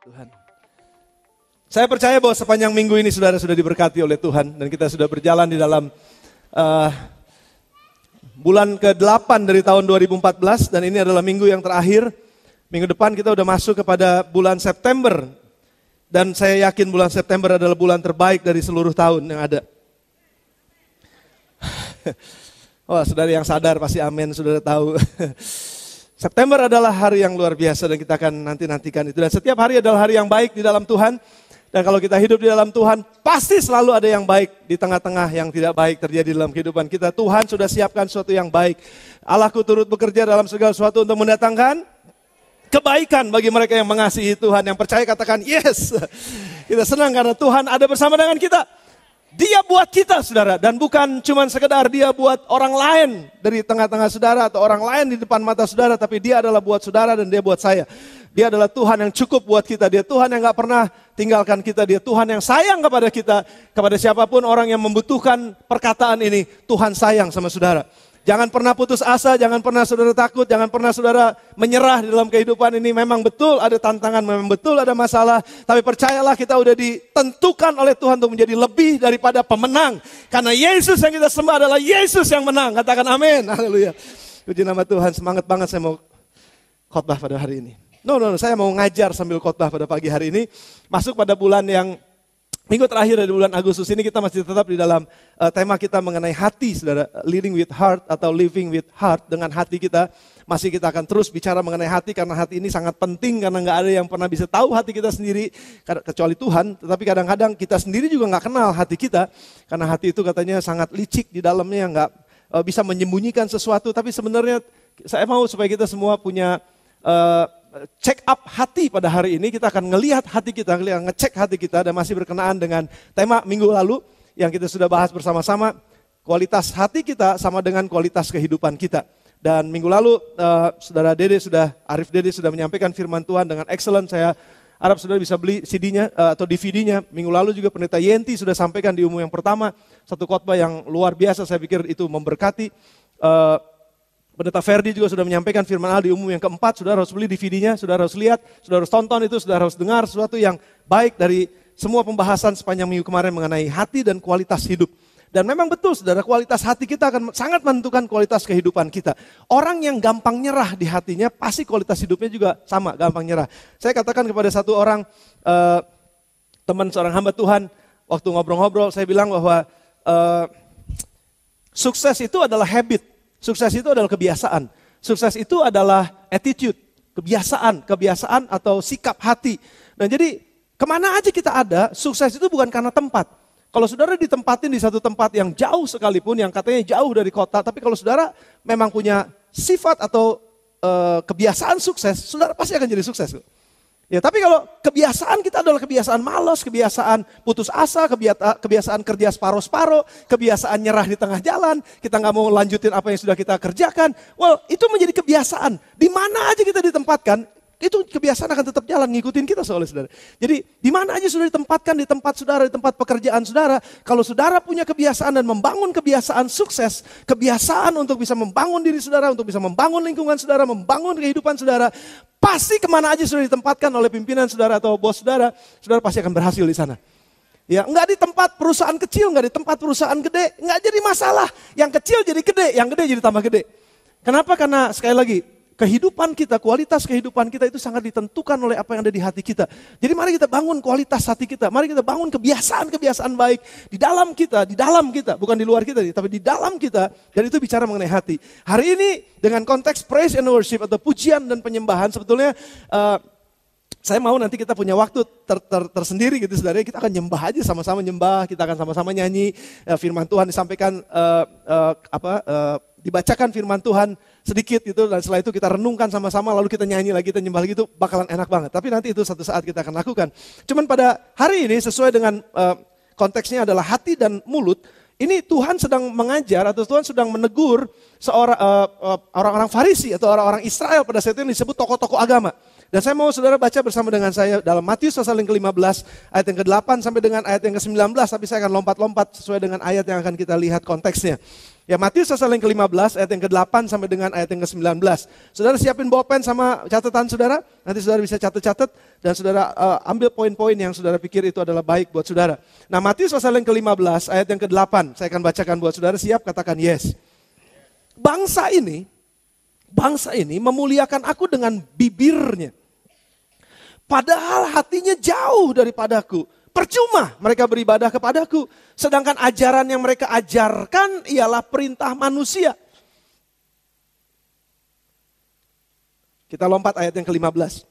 Tuhan. Saya percaya bahwa sepanjang minggu ini saudara sudah diberkati oleh Tuhan. Dan kita sudah berjalan di dalam bulan ke-8 dari tahun 2014. Dan ini adalah minggu yang terakhir. Minggu depan kita sudah masuk kepada bulan September. Dan saya yakin bulan September adalah bulan terbaik dari seluruh tahun yang ada. Wah, saudara yang sadar pasti amin, saudara tahu. September adalah hari yang luar biasa dan kita akan nantikan itu. Dan setiap hari adalah hari yang baik di dalam Tuhan. Dan kalau kita hidup di dalam Tuhan, pasti selalu ada yang baik di tengah-tengah yang tidak baik terjadi dalam kehidupan kita. Tuhan sudah siapkan sesuatu yang baik. Allahku turut bekerja dalam segala sesuatu untuk mendatangkan kebaikan bagi mereka yang mengasihi Tuhan. Yang percaya katakan yes. Kita senang karena Tuhan ada bersama dengan kita. Dia buat kita saudara, dan bukan cuma sekedar dia buat orang lain dari tengah-tengah saudara atau orang lain di depan mata saudara, tapi dia adalah buat saudara dan dia buat saya. Dia adalah Tuhan yang cukup buat kita, dia Tuhan yang gak pernah tinggalkan kita, dia Tuhan yang sayang kepada kita, kepada siapapun orang yang membutuhkan perkataan ini, Tuhan sayang sama saudara. Jangan pernah putus asa, jangan pernah saudara takut, jangan pernah saudara menyerah di dalam kehidupan ini. Memang betul ada tantangan, memang betul ada masalah. Tapi percayalah kita udah ditentukan oleh Tuhan untuk menjadi lebih daripada pemenang. Karena Yesus yang kita sembah adalah Yesus yang menang. Katakan amin, haleluya. Puji nama Tuhan, semangat banget saya mau khotbah pada hari ini. Saya mau ngajar sambil khotbah pada pagi hari ini. Masuk pada bulan yang minggu terakhir dari bulan Agustus ini kita masih tetap di dalam tema kita mengenai hati, saudara. Leading with heart atau living with heart, dengan hati kita. Masih kita akan terus bicara mengenai hati karena hati ini sangat penting. Karena gak ada yang pernah bisa tahu hati kita sendiri kecuali Tuhan. Tetapi kadang-kadang kita sendiri juga gak kenal hati kita. Karena hati itu katanya sangat licik di dalamnya, gak bisa menyembunyikan sesuatu. Tapi sebenarnya saya mau supaya kita semua punya check up hati pada hari ini. Kita akan ngelihat hati kita, ngecek hati kita, dan masih berkenaan dengan tema minggu lalu yang kita sudah bahas bersama-sama. Kualitas hati kita sama dengan kualitas kehidupan kita. Dan minggu lalu saudara Arif Dede sudah menyampaikan firman Tuhan dengan excellent. Saya harap saudara bisa beli CD-nya atau DVD-nya. Minggu lalu juga Pendeta Yenti sudah sampaikan di umum yang pertama satu khotbah yang luar biasa. Saya pikir itu memberkati. Pendeta Ferdi juga sudah menyampaikan firman Allah di umum yang keempat. Saudara harus beli DVD-nya, saudara harus lihat, saudara harus tonton itu, saudara harus dengar sesuatu yang baik dari semua pembahasan sepanjang minggu kemarin mengenai hati dan kualitas hidup. Dan memang betul saudara, kualitas hati kita akan sangat menentukan kualitas kehidupan kita. Orang yang gampang nyerah di hatinya, pasti kualitas hidupnya juga sama, gampang nyerah. Saya katakan kepada satu orang, teman seorang hamba Tuhan, waktu ngobrol-ngobrol, saya bilang bahwa sukses itu adalah habit. Sukses itu adalah kebiasaan. Sukses itu adalah attitude, kebiasaan atau sikap hati. Dan jadi kemana aja kita ada, sukses itu bukan karena tempat. Kalau saudara ditempatin di satu tempat yang jauh sekalipun, yang katanya jauh dari kota, tapi kalau saudara memang punya sifat atau kebiasaan sukses, saudara pasti akan jadi sukses. Ya, tapi kalau kebiasaan kita adalah kebiasaan malas, kebiasaan putus asa, kebiasaan kerja separuh-separuh, kebiasaan nyerah di tengah jalan, kita nggak mau lanjutin apa yang sudah kita kerjakan. Well, itu menjadi kebiasaan. Di mana aja kita ditempatkan, itu kebiasaan akan tetap jalan ngikutin kita soalnya saudara. Jadi di mana aja sudah ditempatkan, di tempat saudara, di tempat pekerjaan saudara, kalau saudara punya kebiasaan dan membangun kebiasaan sukses, kebiasaan untuk bisa membangun diri saudara, untuk bisa membangun lingkungan saudara, membangun kehidupan saudara, pasti kemana aja sudah ditempatkan oleh pimpinan saudara atau bos saudara, saudara pasti akan berhasil di sana. Ya, enggak di tempat perusahaan kecil, enggak di tempat perusahaan gede, enggak jadi masalah. Yang kecil jadi gede, yang gede jadi tambah gede. Kenapa? Karena sekali lagi, kehidupan kita, kualitas kehidupan kita itu sangat ditentukan oleh apa yang ada di hati kita. Jadi mari kita bangun kualitas hati kita. Mari kita bangun kebiasaan-kebiasaan baik di dalam kita, bukan di luar kita, tapi di dalam kita. Dan itu bicara mengenai hati. Hari ini dengan konteks praise and worship atau pujian dan penyembahan, sebetulnya saya mau nanti kita punya waktu tersendiri gitu saudara. Kita akan nyembah aja, sama-sama nyembah, kita akan sama-sama nyanyi. Firman Tuhan disampaikan, dibacakan firman Tuhan sedikit gitu, dan setelah itu kita renungkan sama-sama, lalu kita nyanyi lagi, kita nyembah lagi, itu bakalan enak banget. Tapi nanti itu satu saat kita akan lakukan. Cuman pada hari ini sesuai dengan konteksnya adalah hati dan mulut, ini Tuhan sedang mengajar atau Tuhan sedang menegur seorang orang-orang Farisi atau orang-orang Israel pada saat itu yang disebut tokoh-tokoh agama. Dan saya mau saudara baca bersama dengan saya dalam Matius pasal yang ke-15 ayat yang ke-8 sampai dengan ayat yang ke-19. Tapi saya akan lompat-lompat sesuai dengan ayat yang akan kita lihat konteksnya. Ya, Matius pasal yang ke-15 ayat yang ke-8 sampai dengan ayat yang ke-19. Saudara siapin bolpen sama catatan saudara. Nanti saudara bisa catat-catat dan saudara ambil poin-poin yang saudara pikir itu adalah baik buat saudara. Nah, Matius pasal yang ke-15 ayat yang ke-8. Saya akan bacakan buat saudara. Siap? Katakan yes. Bangsa ini memuliakan aku dengan bibirnya. Padahal hatinya jauh daripadaku. Percuma mereka beribadah kepadaku. Sedangkan ajaran yang mereka ajarkan ialah perintah manusia. Kita lompat ayat yang ke-15.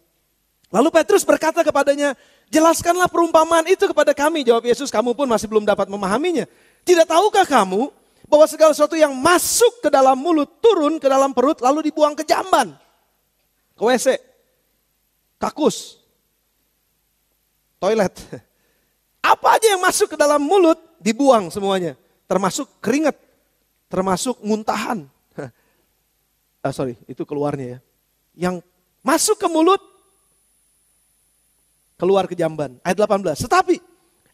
Lalu Petrus berkata kepadanya, jelaskanlah perumpamaan itu kepada kami. Jawab Yesus, kamu pun masih belum dapat memahaminya. Tidak tahukah kamu bahwa segala sesuatu yang masuk ke dalam mulut turun ke dalam perut lalu dibuang ke jamban, ke WC, kakus, toilet. Apa aja yang masuk ke dalam mulut dibuang semuanya. Termasuk keringat, termasuk muntahan. Itu keluarnya ya. Yang masuk ke mulut, keluar ke jamban. Ayat 18. Tetapi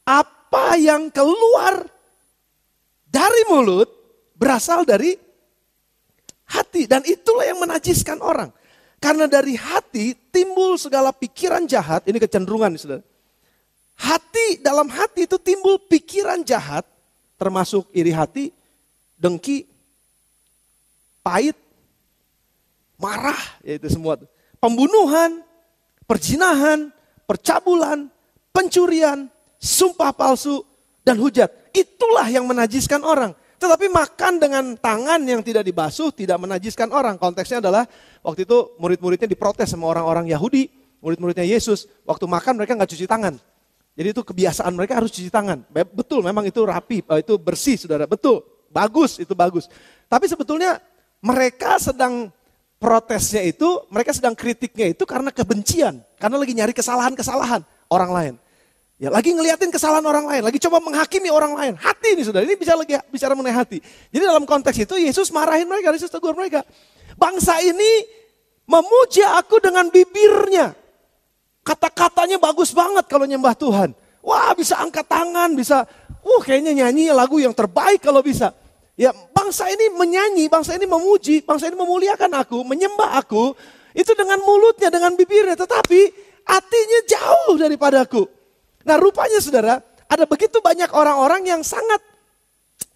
apa yang keluar dari mulut berasal dari hati. Dan itulah yang menajiskan orang. Karena dari hati timbul segala pikiran jahat. Ini kecenderungan nih saudara. Dalam hati itu timbul pikiran jahat. Termasuk iri hati, dengki, pahit, marah. Yaitu semua. Pembunuhan, perzinahan, percabulan, pencurian, sumpah palsu, dan hujat. Itulah yang menajiskan orang. Tetapi makan dengan tangan yang tidak dibasuh tidak menajiskan orang. Konteksnya adalah waktu itu murid-muridnya diprotes sama orang-orang Yahudi. Murid-muridnya Yesus. Waktu makan mereka gak cuci tangan. Jadi itu kebiasaan mereka harus cuci tangan. Betul memang itu rapi, itu bersih saudara. Betul, bagus, itu bagus. Tapi sebetulnya mereka sedang protesnya itu, mereka sedang kritiknya itu karena kebencian. Karena lagi nyari kesalahan-kesalahan orang lain. Ya, lagi ngeliatin kesalahan orang lain, lagi coba menghakimi orang lain. Hati ini saudara, ini bicara mengenai hati. Jadi dalam konteks itu Yesus marahin mereka, Yesus tegur mereka. Bangsa ini memuja aku dengan bibirnya. Kata-katanya bagus banget kalau nyembah Tuhan. Wah, bisa angkat tangan, bisa kayaknya nyanyi lagu yang terbaik kalau bisa. Ya, bangsa ini menyanyi, bangsa ini memuji, bangsa ini memuliakan aku, menyembah aku. Itu dengan mulutnya, dengan bibirnya. Tetapi hatinya jauh daripadaku. Nah rupanya saudara, ada begitu banyak orang-orang yang sangat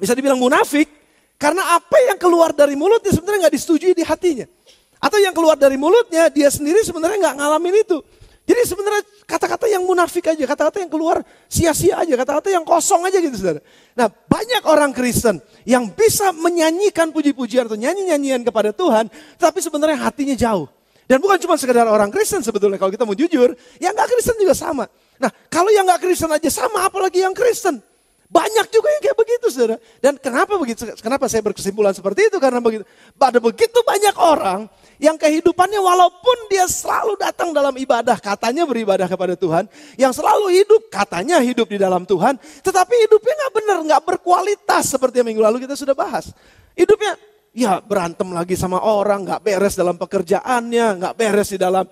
bisa dibilang munafik. Karena apa yang keluar dari mulutnya sebenarnya gak disetujui di hatinya. Atau yang keluar dari mulutnya dia sendiri sebenarnya gak ngalamin itu. Jadi sebenarnya kata-kata yang munafik aja, kata-kata yang keluar sia-sia aja, kata-kata yang kosong aja gitu saudara. Nah banyak orang Kristen yang bisa menyanyikan puji-pujian atau nyanyi-nyanyian kepada Tuhan, tapi sebenarnya hatinya jauh. Dan bukan cuma sekedar orang Kristen sebetulnya, kalau kita mau jujur, yang gak Kristen juga sama. Nah kalau yang gak Kristen aja sama, apalagi yang Kristen. Banyak juga yang kayak begitu saudara. Dan kenapa begitu? Kenapa saya berkesimpulan seperti itu? Karena begitu, ada begitu banyak orang yang kehidupannya walaupun dia selalu datang dalam ibadah, katanya beribadah kepada Tuhan, yang selalu hidup, katanya hidup di dalam Tuhan, tetapi hidupnya gak benar, gak berkualitas seperti yang minggu lalu kita sudah bahas. Hidupnya ya berantem lagi sama orang, gak beres dalam pekerjaannya, gak beres di dalam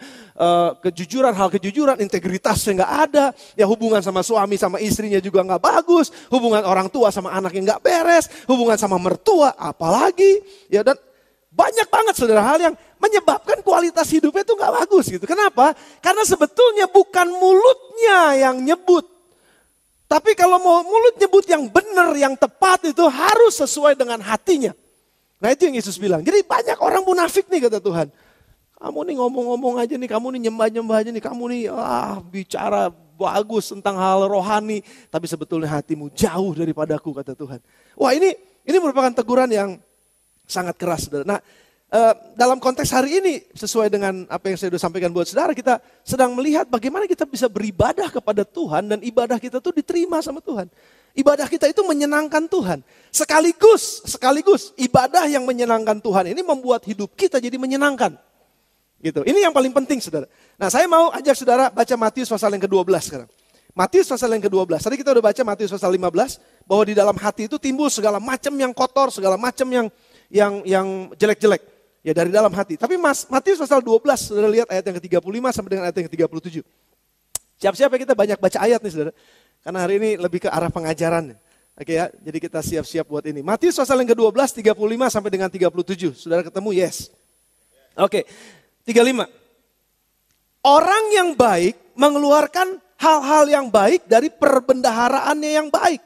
kejujuran, hal kejujuran, integritasnya gak ada. Ya hubungan sama suami sama istrinya juga gak bagus, hubungan orang tua sama anaknya gak beres, hubungan sama mertua apalagi. Ya dan banyak banget saudara hal yang menyebabkan kualitas hidupnya itu gak bagus gitu. Kenapa? Karena sebetulnya bukan mulutnya yang nyebut. Tapi kalau mau mulut nyebut yang benar, yang tepat itu harus sesuai dengan hatinya. Nah itu yang Yesus bilang. Jadi banyak orang munafik nih kata Tuhan. Kamu nih ngomong-ngomong aja nih, kamu nih nyembah-nyembah aja nih, kamu nih bicara bagus tentang hal rohani. Tapi sebetulnya hatimu jauh daripadaku kata Tuhan. Wah ini merupakan teguran yang sangat keras saudara. Nah dalam konteks hari ini sesuai dengan apa yang saya sudah sampaikan buat saudara, kita sedang melihat bagaimana kita bisa beribadah kepada Tuhan dan ibadah kita tuh diterima sama Tuhan. Ibadah kita itu menyenangkan Tuhan. Sekaligus ibadah yang menyenangkan Tuhan ini membuat hidup kita jadi menyenangkan. Gitu. Ini yang paling penting saudara. Nah saya mau ajak saudara baca Matius pasal yang ke-12 sekarang. Matius pasal yang ke-12. Tadi kita udah baca Matius pasal 15. Bahwa di dalam hati itu timbul segala macam yang kotor, segala macam yang jelek-jelek. Ya dari dalam hati. Tapi Matius pasal 12, saudara lihat ayat yang ke-35 sampai dengan ayat yang ke-37. Siap-siap ya, kita banyak baca ayat nih saudara. Karena hari ini lebih ke arah pengajaran. Oke ya, jadi kita siap-siap buat ini. Matius pasal yang ke-12, 35 sampai dengan 37. Saudara ketemu? Yes. Oke, 35. Orang yang baik mengeluarkan hal-hal yang baik dari perbendaharaannya yang baik.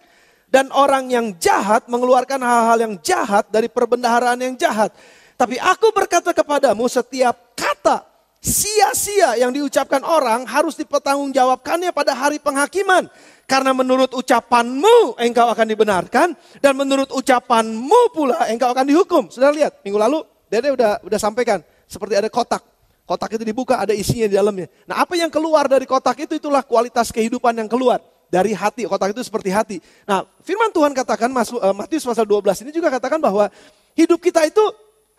Dan orang yang jahat mengeluarkan hal-hal yang jahat dari perbendaharaan yang jahat. Tapi aku berkata kepadamu, setiap kata sia-sia yang diucapkan orang harus dipertanggungjawabkannya pada hari penghakiman. Karena menurut ucapanmu engkau akan dibenarkan, dan menurut ucapanmu pula engkau akan dihukum. Sudah lihat, minggu lalu Dede udah sampaikan, seperti ada kotak. Kotak itu dibuka, ada isinya di dalamnya. Nah, apa yang keluar dari kotak itu, itulah kualitas kehidupan yang keluar dari hati. Kotak itu seperti hati. Nah, firman Tuhan katakan, Matius pasal 12 ini juga katakan bahwa hidup kita itu,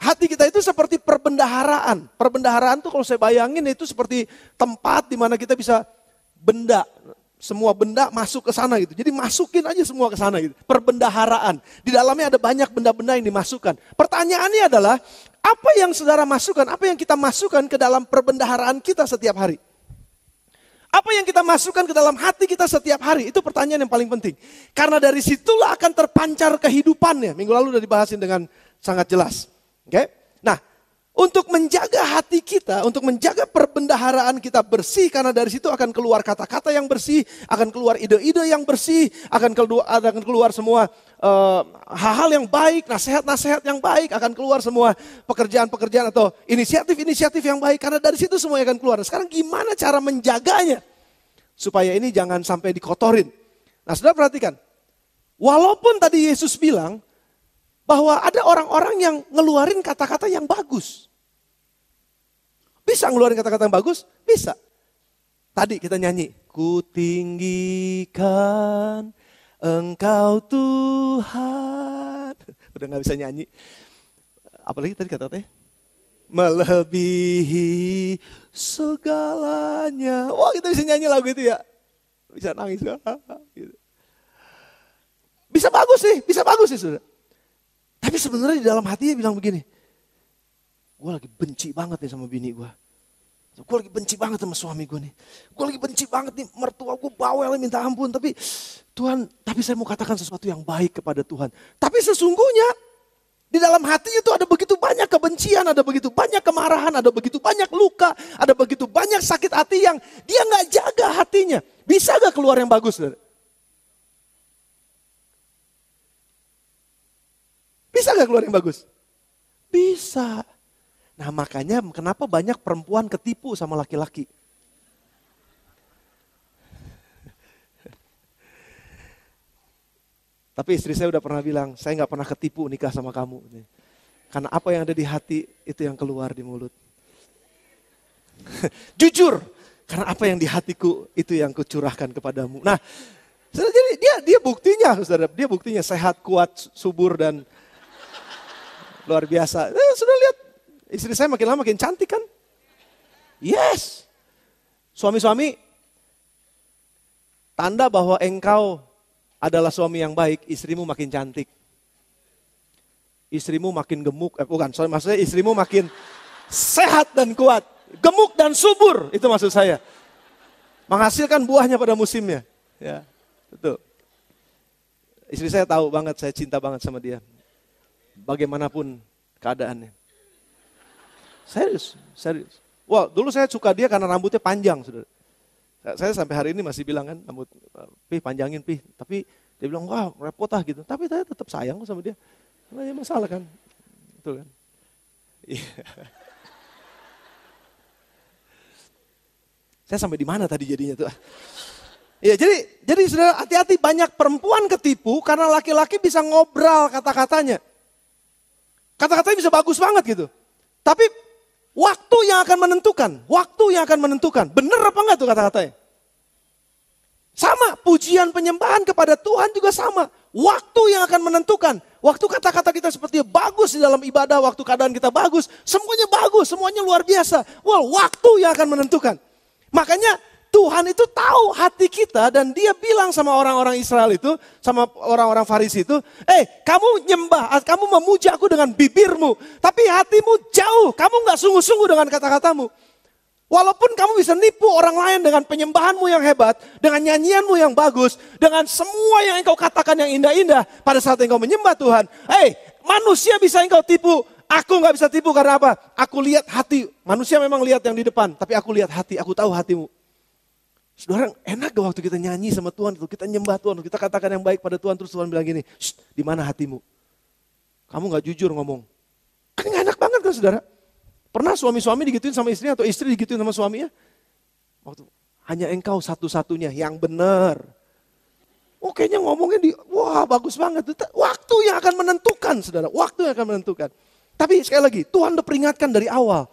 hati kita itu seperti perbendaharaan. Perbendaharaan itu kalau saya bayangin itu seperti tempat di mana kita bisa benda, semua benda masuk ke sana gitu. Jadi masukin aja semua ke sana gitu. Perbendaharaan. Di dalamnya ada banyak benda-benda yang dimasukkan. Pertanyaannya adalah, apa yang saudara masukkan, apa yang kita masukkan ke dalam perbendaharaan kita setiap hari? Apa yang kita masukkan ke dalam hati kita setiap hari? Itu pertanyaan yang paling penting. Karena dari situlah akan terpancar kehidupannya. Minggu lalu udah dibahasin dengan sangat jelas. Oke? Nah, untuk menjaga hati kita, untuk menjaga perbendaharaan kita bersih, karena dari situ akan keluar kata-kata yang bersih, akan keluar ide-ide yang bersih, akan keluar semua hal-hal yang baik, nasihat-nasihat yang baik, akan keluar semua pekerjaan-pekerjaan atau inisiatif-inisiatif yang baik, karena dari situ semuanya akan keluar. Sekarang gimana cara menjaganya? Supaya ini jangan sampai dikotorin. Nah, saudara perhatikan, walaupun tadi Yesus bilang, bahwa ada orang-orang yang ngeluarin kata-kata yang bagus. Bisa ngeluarin kata-kata yang bagus? Bisa. Tadi kita nyanyi. Ku tinggikan Engkau Tuhan. Udah gak bisa nyanyi. Apalagi tadi kata-katanya? Melebihi segalanya. Wah, kita bisa nyanyi lagu itu ya. Bisa nangis. Bisa bagus sih saudara. Tapi sebenarnya di dalam hatinya bilang begini, gue lagi benci banget nih sama bini gue. Gue lagi benci banget sama suami gue nih. Gue lagi benci banget nih, mertua gue bawel minta ampun. Tapi Tuhan, tapi saya mau katakan sesuatu yang baik kepada Tuhan. Tapi sesungguhnya di dalam hatinya itu ada begitu banyak kebencian, ada begitu banyak kemarahan, ada begitu banyak luka, ada begitu banyak sakit hati yang dia gak jaga hatinya. Bisa gak keluar yang bagus? Bisa gak keluar yang bagus? Bisa. Nah, makanya kenapa banyak perempuan ketipu sama laki-laki? Tapi istri saya udah pernah bilang, saya gak pernah ketipu nikah sama kamu. Karena apa yang ada di hati itu yang keluar di mulut. Jujur, karena apa yang di hatiku itu yang kucurahkan kepadamu. Nah, jadi dia buktinya, saudara, dia buktinya sehat, kuat, subur dan luar biasa. Sudah lihat, istri saya makin lama makin cantik kan? Yes. Suami-suami, tanda bahwa engkau adalah suami yang baik, istrimu makin cantik. Istrimu makin gemuk, maksudnya istrimu makin sehat dan kuat. Gemuk dan subur, itu maksud saya. Menghasilkan buahnya pada musimnya. Ya, betul. Istri saya tahu banget, saya cinta banget sama dia. Bagaimanapun keadaannya. Serius. Wah, dulu saya suka dia karena rambutnya panjang, saudara. Saya sampai hari ini masih bilang kan, rambut Pih panjangin Pih. Tapi dia bilang, wah repot gitu. Tapi saya tetap sayang sama dia. Nggak ada masalah kan. Betul kan. Saya sampai di mana tadi jadinya tuh? Ya, jadi saudara hati-hati, banyak perempuan ketipu karena laki-laki bisa ngobrol kata-katanya. Kata-katanya bisa bagus banget gitu. Tapi waktu yang akan menentukan. Bener apa enggak tuh kata-katanya? Sama, pujian penyembahan kepada Tuhan juga sama. Waktu yang akan menentukan. Waktu kata-kata kita seperti bagus di dalam ibadah, waktu keadaan kita bagus, semuanya bagus, semuanya luar biasa. Waktu yang akan menentukan. Makanya Tuhan itu tahu hati kita dan dia bilang sama orang-orang Israel itu, sama orang-orang Farisi itu, kamu nyembah, kamu memuji aku dengan bibirmu, tapi hatimu jauh, kamu gak sungguh-sungguh dengan kata-katamu. Walaupun kamu bisa nipu orang lain dengan penyembahanmu yang hebat, dengan nyanyianmu yang bagus, dengan semua yang engkau katakan yang indah-indah, pada saat engkau menyembah Tuhan, manusia bisa engkau tipu, aku gak bisa tipu karena apa? Aku lihat hati, manusia memang lihat yang di depan, tapi aku lihat hati, aku tahu hatimu. Saudara, enak gak waktu kita nyanyi sama Tuhan, kita nyembah Tuhan, kita katakan yang baik pada Tuhan, terus Tuhan bilang gini, di mana hatimu? Kamu gak jujur ngomong. Kan gak enak banget kan saudara? Pernah suami-suami digituin sama istrinya atau istri digituin sama suaminya? Waktu hanya engkau satu-satunya yang benar. Kayaknya ngomongnya wah bagus banget. Waktu yang akan menentukan saudara, waktu yang akan menentukan. Tapi sekali lagi, Tuhan udah peringatkan dari awal.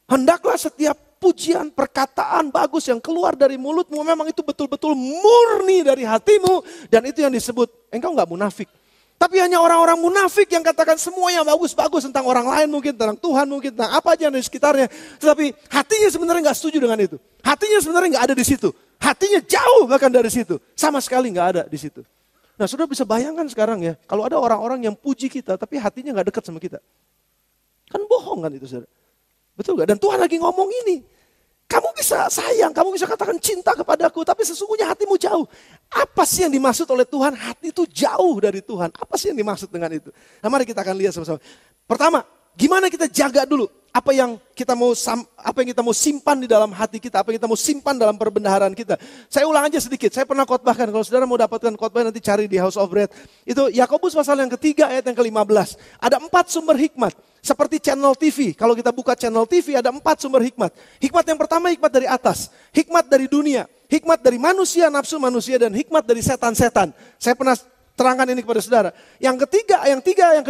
Hendaklah setiap pujian, perkataan bagus yang keluar dari mulutmu memang itu betul-betul murni dari hatimu. Dan itu yang disebut, engkau gak munafik. Tapi hanya orang-orang munafik yang katakan semua yang bagus-bagus tentang orang lain mungkin, tentang Tuhan mungkin, tentang apa aja yang ada di sekitarnya. Tetapi hatinya sebenarnya gak setuju dengan itu. Hatinya sebenarnya gak ada di situ. Hatinya jauh bahkan dari situ. Sama sekali gak ada di situ. Nah saudara bisa bayangkan sekarang ya, kalau ada orang-orang yang puji kita tapi hatinya gak dekat sama kita. Kan bohong kan itu saudara. Betul gak? Dan Tuhan lagi ngomong ini. Kamu bisa sayang, kamu bisa katakan cinta kepadaku, tapi sesungguhnya hatimu jauh. Apa sih yang dimaksud oleh Tuhan? Hati itu jauh dari Tuhan. Apa sih yang dimaksud dengan itu? Nah, mari kita akan lihat sama-sama. Pertama, gimana kita jaga dulu apa yang kita mau simpan di dalam hati kita, apa yang kita mau simpan dalam perbendaharaan kita. Saya ulang aja sedikit. Saya pernah khotbahkan, kalau saudara mau dapatkan khotbah nanti cari di House of Bread. Itu Yakobus pasal yang ketiga ayat yang ke-15. Ada 4 sumber hikmat. Seperti channel TV, kalau kita buka channel TV ada 4 sumber hikmat. Hikmat yang pertama hikmat dari atas, hikmat dari dunia, hikmat dari manusia, nafsu manusia, dan hikmat dari setan-setan. Saya pernah terangkan ini kepada saudara. Yang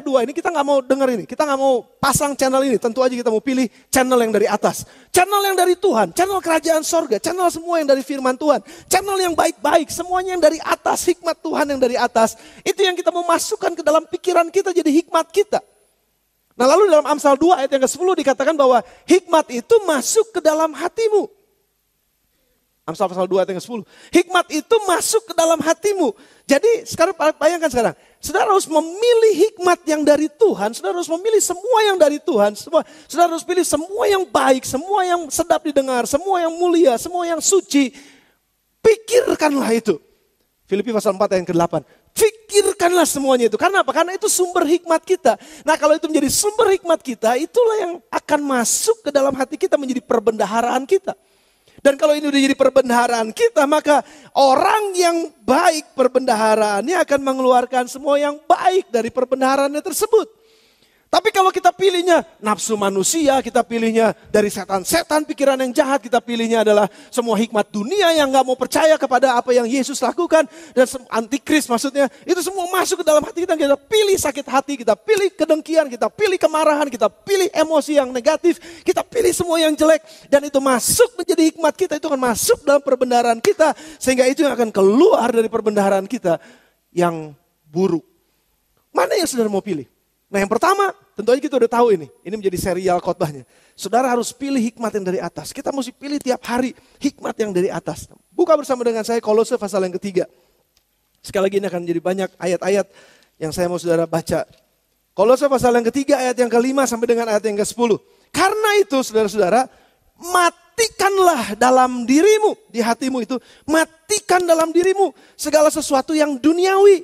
kedua ini kita gak mau dengar ini, kita gak mau pasang channel ini. Tentu aja kita mau pilih channel yang dari atas. Channel yang dari Tuhan, channel kerajaan sorga, channel semua yang dari firman Tuhan. Channel yang baik-baik, semuanya yang dari atas, hikmat Tuhan yang dari atas. Itu yang kita mau masukkan ke dalam pikiran kita jadi hikmat kita. Nah lalu dalam Amsal 2 ayat yang ke-10 dikatakan bahwa hikmat itu masuk ke dalam hatimu. Amsal pasal 2 ayat yang ke-10. Hikmat itu masuk ke dalam hatimu. Jadi sekarang bayangkan sekarang. Saudara harus memilih hikmat yang dari Tuhan. Saudara harus memilih semua yang dari Tuhan. Saudara harus pilih semua yang baik. Semua yang sedap didengar. Semua yang mulia. Semua yang suci. Pikirkanlah itu. Filipi pasal 4 ayat yang ke-8. Pikirkanlah semuanya itu. Karena apa? Karena itu sumber hikmat kita. Nah kalau itu menjadi sumber hikmat kita, itulah yang akan masuk ke dalam hati kita menjadi perbendaharaan kita. Dan kalau ini udah jadi perbendaharaan kita, maka orang yang baik perbendaharaannya akan mengeluarkan semua yang baik dari perbendaharaannya tersebut. Tapi kalau kita pilihnya nafsu manusia, kita pilihnya dari setan-setan pikiran yang jahat, kita pilihnya adalah semua hikmat dunia yang gak mau percaya kepada apa yang Yesus lakukan. Dan antikris maksudnya, itu semua masuk ke dalam hati kita. Kita pilih sakit hati, kita pilih kedengkian, kita pilih kemarahan, kita pilih emosi yang negatif, kita pilih semua yang jelek. Dan itu masuk menjadi hikmat kita, itu akan masuk dalam perbendaharaan kita. Sehingga itu yang akan keluar dari perbendaharaan kita yang buruk. Mana yang saudara mau pilih? Nah yang pertama, tentu aja kita udah tahu ini. Ini menjadi serial khotbahnya. Saudara harus pilih hikmat yang dari atas. Kita mesti pilih tiap hari hikmat yang dari atas. Buka bersama dengan saya Kolose pasal yang ketiga. Sekali lagi ini akan menjadi banyak ayat-ayat yang saya mau saudara baca. Kolose pasal yang ketiga ayat yang ke-5 sampai dengan ayat yang ke-10. Karena itu saudara-saudara, matikanlah dalam dirimu, di hatimu itu, matikan dalam dirimu segala sesuatu yang duniawi.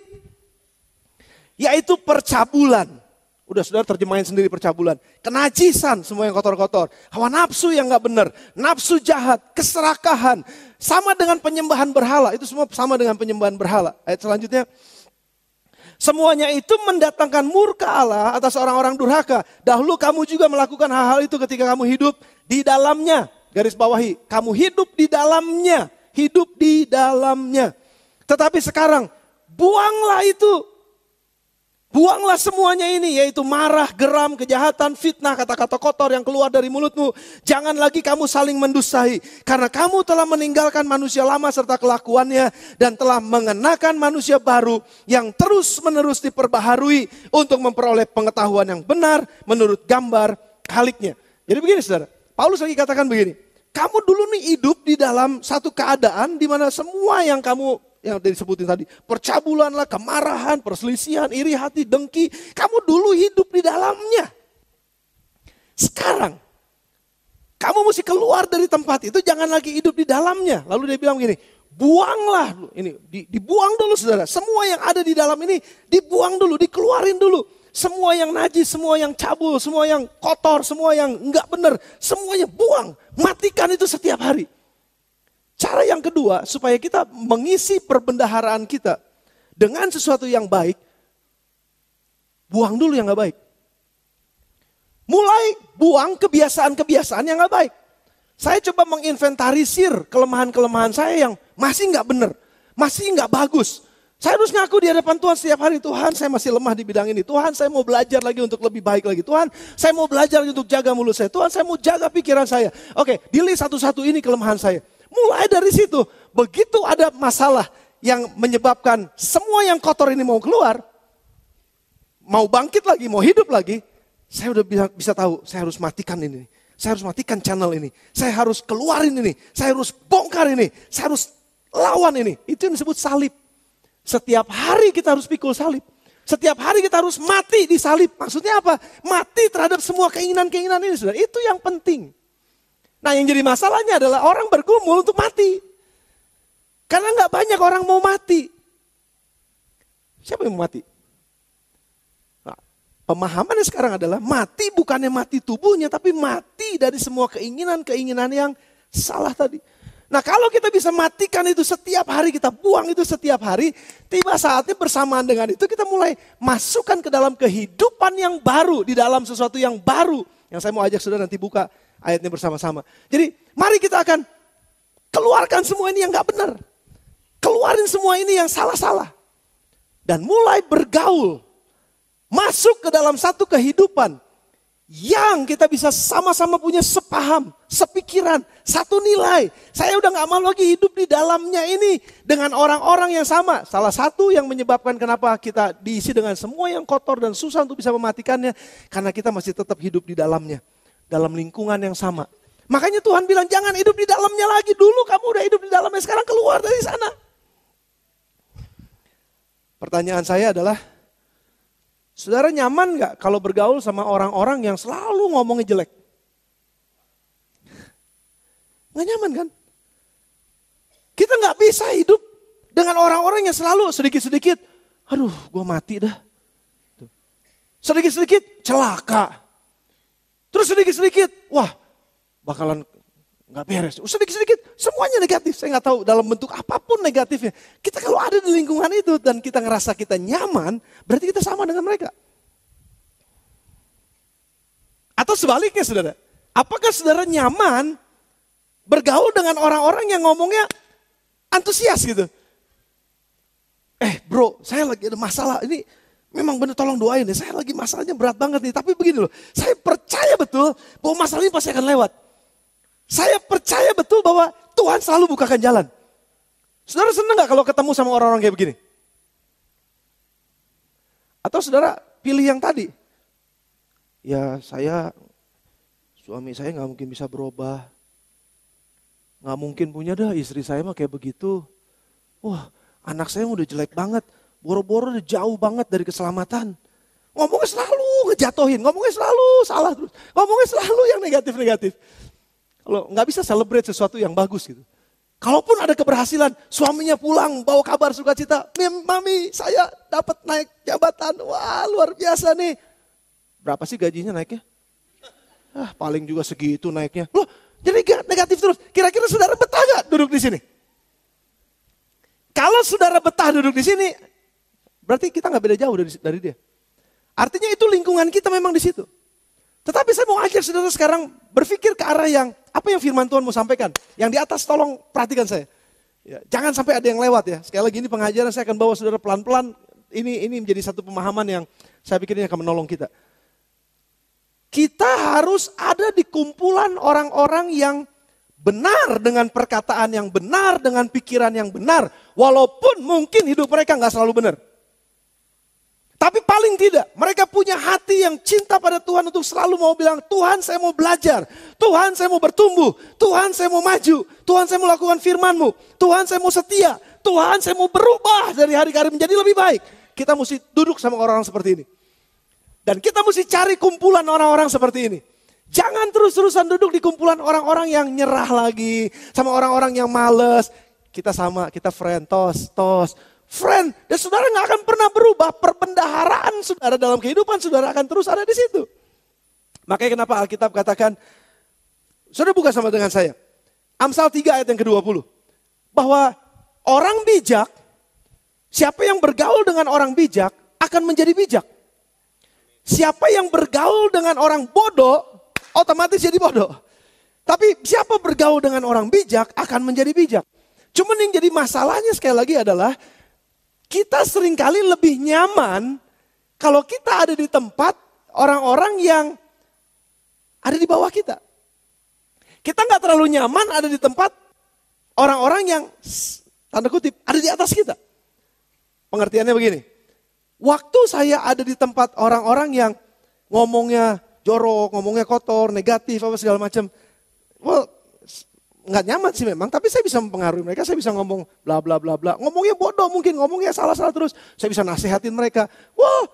Yaitu percabulan. Udah saudara terjemahin sendiri percabulan. Kenajisan, semua yang kotor-kotor. Hawa nafsu yang gak benar. Nafsu jahat, keserakahan. Sama dengan penyembahan berhala. Itu semua sama dengan penyembahan berhala. Ayat selanjutnya. Semuanya itu mendatangkan murka Allah atas orang-orang durhaka. Dahulu kamu juga melakukan hal-hal itu ketika kamu hidup di dalamnya. Garis bawahi. Kamu hidup di dalamnya. Hidup di dalamnya. Tetapi sekarang, buanglah itu. Buanglah semuanya ini, yaitu marah, geram, kejahatan, fitnah, kata-kata kotor yang keluar dari mulutmu. Jangan lagi kamu saling mendustai. Karena kamu telah meninggalkan manusia lama serta kelakuannya. Dan telah mengenakan manusia baru yang terus-menerus diperbaharui untuk memperoleh pengetahuan yang benar menurut gambar Khaliknya. Jadi begini saudara, Paulus lagi katakan begini. Kamu dulu nih hidup di dalam satu keadaan di mana semua yang kamu, yang disebutin tadi, percabulan lah, kemarahan, perselisihan, iri hati, dengki. Kamu dulu hidup di dalamnya. Sekarang, kamu mesti keluar dari tempat itu, jangan lagi hidup di dalamnya. Lalu dia bilang gini, buanglah, ini dibuang dulu saudara. Semua yang ada di dalam ini dibuang dulu, dikeluarin dulu. Semua yang najis, semua yang cabul, semua yang kotor, semua yang enggak benar, semuanya buang. Matikan itu setiap hari. Cara yang kedua, supaya kita mengisi perbendaharaan kita dengan sesuatu yang baik, buang dulu yang gak baik. Mulai buang kebiasaan-kebiasaan yang gak baik. Saya coba menginventarisir kelemahan-kelemahan saya yang masih gak benar, masih gak bagus. Saya harus ngaku di hadapan Tuhan setiap hari, Tuhan saya masih lemah di bidang ini. Tuhan saya mau belajar lagi untuk lebih baik lagi. Tuhan saya mau belajar lagi untuk jaga mulut saya. Tuhan saya mau jaga pikiran saya. Oke, dilihat satu-satu ini kelemahan saya. Mulai dari situ, begitu ada masalah yang menyebabkan semua yang kotor ini mau keluar, mau bangkit lagi, mau hidup lagi, saya udah bisa tahu, saya harus matikan ini. Saya harus matikan channel ini. Saya harus keluarin ini. Saya harus bongkar ini. Saya harus lawan ini. Itu yang disebut salib. Setiap hari kita harus pikul salib. Setiap hari kita harus mati di salib. Maksudnya apa? Mati terhadap semua keinginan-keinginan ini, saudara. Itu yang penting. Nah, yang jadi masalahnya adalah orang bergumul untuk mati. Karena gak banyak orang mau mati. Siapa yang mau mati? Nah, pemahamannya sekarang adalah mati bukannya mati tubuhnya, tapi mati dari semua keinginan-keinginan yang salah tadi. Nah, kalau kita bisa matikan itu setiap hari, kita buang itu setiap hari, tiba saatnya bersamaan dengan itu kita mulai masukkan ke dalam kehidupan yang baru, di dalam sesuatu yang baru. Yang saya mau ajak saudara nanti buka ayatnya bersama-sama. Jadi mari kita akan keluarkan semua ini yang gak benar. Keluarin semua ini yang salah-salah. Dan mulai bergaul, masuk ke dalam satu kehidupan yang kita bisa sama-sama punya sepaham, sepikiran, satu nilai. Saya udah gak mau lagi hidup di dalamnya ini dengan orang-orang yang sama. Salah satu yang menyebabkan kenapa kita diisi dengan semua yang kotor dan susah untuk bisa mematikannya, karena kita masih tetap hidup di dalamnya, dalam lingkungan yang sama. Makanya Tuhan bilang jangan hidup di dalamnya lagi. Dulu kamu udah hidup di dalamnya, sekarang keluar dari sana. Pertanyaan saya adalah, saudara nyaman gak kalau bergaul sama orang-orang yang selalu ngomongnya jelek? Gak nyaman kan? Kita gak bisa hidup dengan orang-orang yang selalu sedikit-sedikit, aduh gue mati dah. Sedikit-sedikit celaka. Terus sedikit-sedikit, wah bakalan gak beres. Sedikit-sedikit semuanya negatif. Saya gak tahu dalam bentuk apapun negatifnya. Kita kalau ada di lingkungan itu dan kita ngerasa kita nyaman, berarti kita sama dengan mereka. Atau sebaliknya saudara. Apakah saudara nyaman bergaul dengan orang-orang yang ngomongnya antusias gitu. Bro, saya lagi ada masalah. Ini memang benar tolong doain ya. Saya lagi masalahnya berat banget nih. Tapi begini loh, saya percaya betul bahwa masalah ini pasti akan lewat. Saya percaya betul bahwa Tuhan selalu bukakan jalan. Saudara senang gak kalau ketemu sama orang-orang kayak begini? Atau saudara pilih yang tadi? Ya suami saya gak mungkin bisa berubah. Gak mungkin punya dah istri saya mah kayak begitu. Wah anak saya udah jelek banget. Boro-boro udah jauh banget dari keselamatan. Ngomongnya selalu ngejatohin. Ngomongnya selalu salah terus. Ngomongnya selalu yang negatif-negatif. Kalau nggak bisa celebrate sesuatu yang bagus gitu. Kalaupun ada keberhasilan, suaminya pulang bawa kabar sukacita. Mami saya dapat naik jabatan. Wah luar biasa nih. Berapa sih gajinya naiknya? Paling juga segitu naiknya. Loh jadi negatif terus. Kira-kira saudara betah gak duduk di sini? Kalau saudara betah duduk di sini, berarti kita nggak beda jauh dari dia. Artinya itu lingkungan kita memang di situ. Tetapi saya mau ajak saudara sekarang berpikir ke arah yang apa yang firman Tuhan mau sampaikan. Yang di atas tolong perhatikan saya. Ya, jangan sampai ada yang lewat ya. Sekali lagi ini pengajaran saya akan bawa saudara pelan-pelan. Ini menjadi satu pemahaman yang saya pikir ini akan menolong kita. Kita harus ada di kumpulan orang-orang yang benar dengan perkataan yang benar, dengan pikiran yang benar. Walaupun mungkin hidup mereka nggak selalu benar. Tapi paling tidak mereka punya hati yang cinta pada Tuhan untuk selalu mau bilang, Tuhan saya mau belajar, Tuhan saya mau bertumbuh, Tuhan saya mau maju, Tuhan saya mau lakukan firman-Mu, Tuhan saya mau setia, Tuhan saya mau berubah dari hari ke hari menjadi lebih baik. Kita mesti duduk sama orang-orang seperti ini. Dan kita mesti cari kumpulan orang-orang seperti ini. Jangan terus-terusan duduk di kumpulan orang-orang yang nyerah lagi, sama orang-orang yang males. Kita sama, kita friend, tos. Friend, dan saudara gak akan pernah berubah. Perbendaharaan saudara dalam kehidupan saudara akan terus ada di situ. Makanya kenapa Alkitab katakan, saudara buka sama dengan saya. Amsal 3 ayat yang ke-20. Bahwa orang bijak, siapa yang bergaul dengan orang bijak akan menjadi bijak. Siapa yang bergaul dengan orang bodoh, otomatis jadi bodoh. Tapi siapa bergaul dengan orang bijak akan menjadi bijak. Cuman yang jadi masalahnya sekali lagi adalah, kita seringkali lebih nyaman kalau kita ada di tempat orang-orang yang ada di bawah kita. Kita gak terlalu nyaman ada di tempat orang-orang yang, tanda kutip, ada di atas kita. Pengertiannya begini, waktu saya ada di tempat orang-orang yang ngomongnya jorok, ngomongnya kotor, negatif, apa segala macam, nggak nyaman sih memang, tapi saya bisa mempengaruhi mereka, saya bisa ngomong bla bla bla bla, ngomongnya bodoh mungkin, ngomongnya salah-salah terus, saya bisa nasihatin mereka. Wah,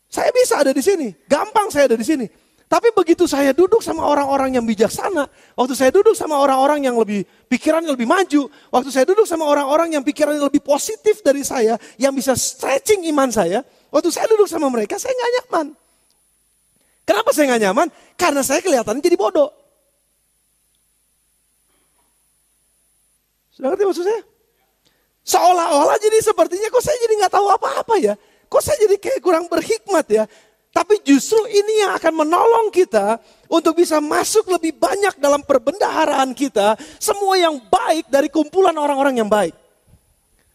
saya bisa ada di sini, gampang saya ada di sini. Tapi begitu saya duduk sama orang-orang yang bijaksana, waktu saya duduk sama orang-orang yang lebih pikirannya lebih maju, waktu saya duduk sama orang-orang yang pikirannya lebih positif dari saya, yang bisa stretching iman saya, waktu saya duduk sama mereka, saya nggak nyaman. Kenapa saya nggak nyaman? Karena saya kelihatannya jadi bodoh. Sudah ngerti maksud saya? Seolah-olah jadi sepertinya kok saya jadi nggak tahu apa-apa ya. Kok saya jadi kayak kurang berhikmat ya. Tapi justru ini yang akan menolong kita untuk bisa masuk lebih banyak dalam perbendaharaan kita. Semua yang baik dari kumpulan orang-orang yang baik.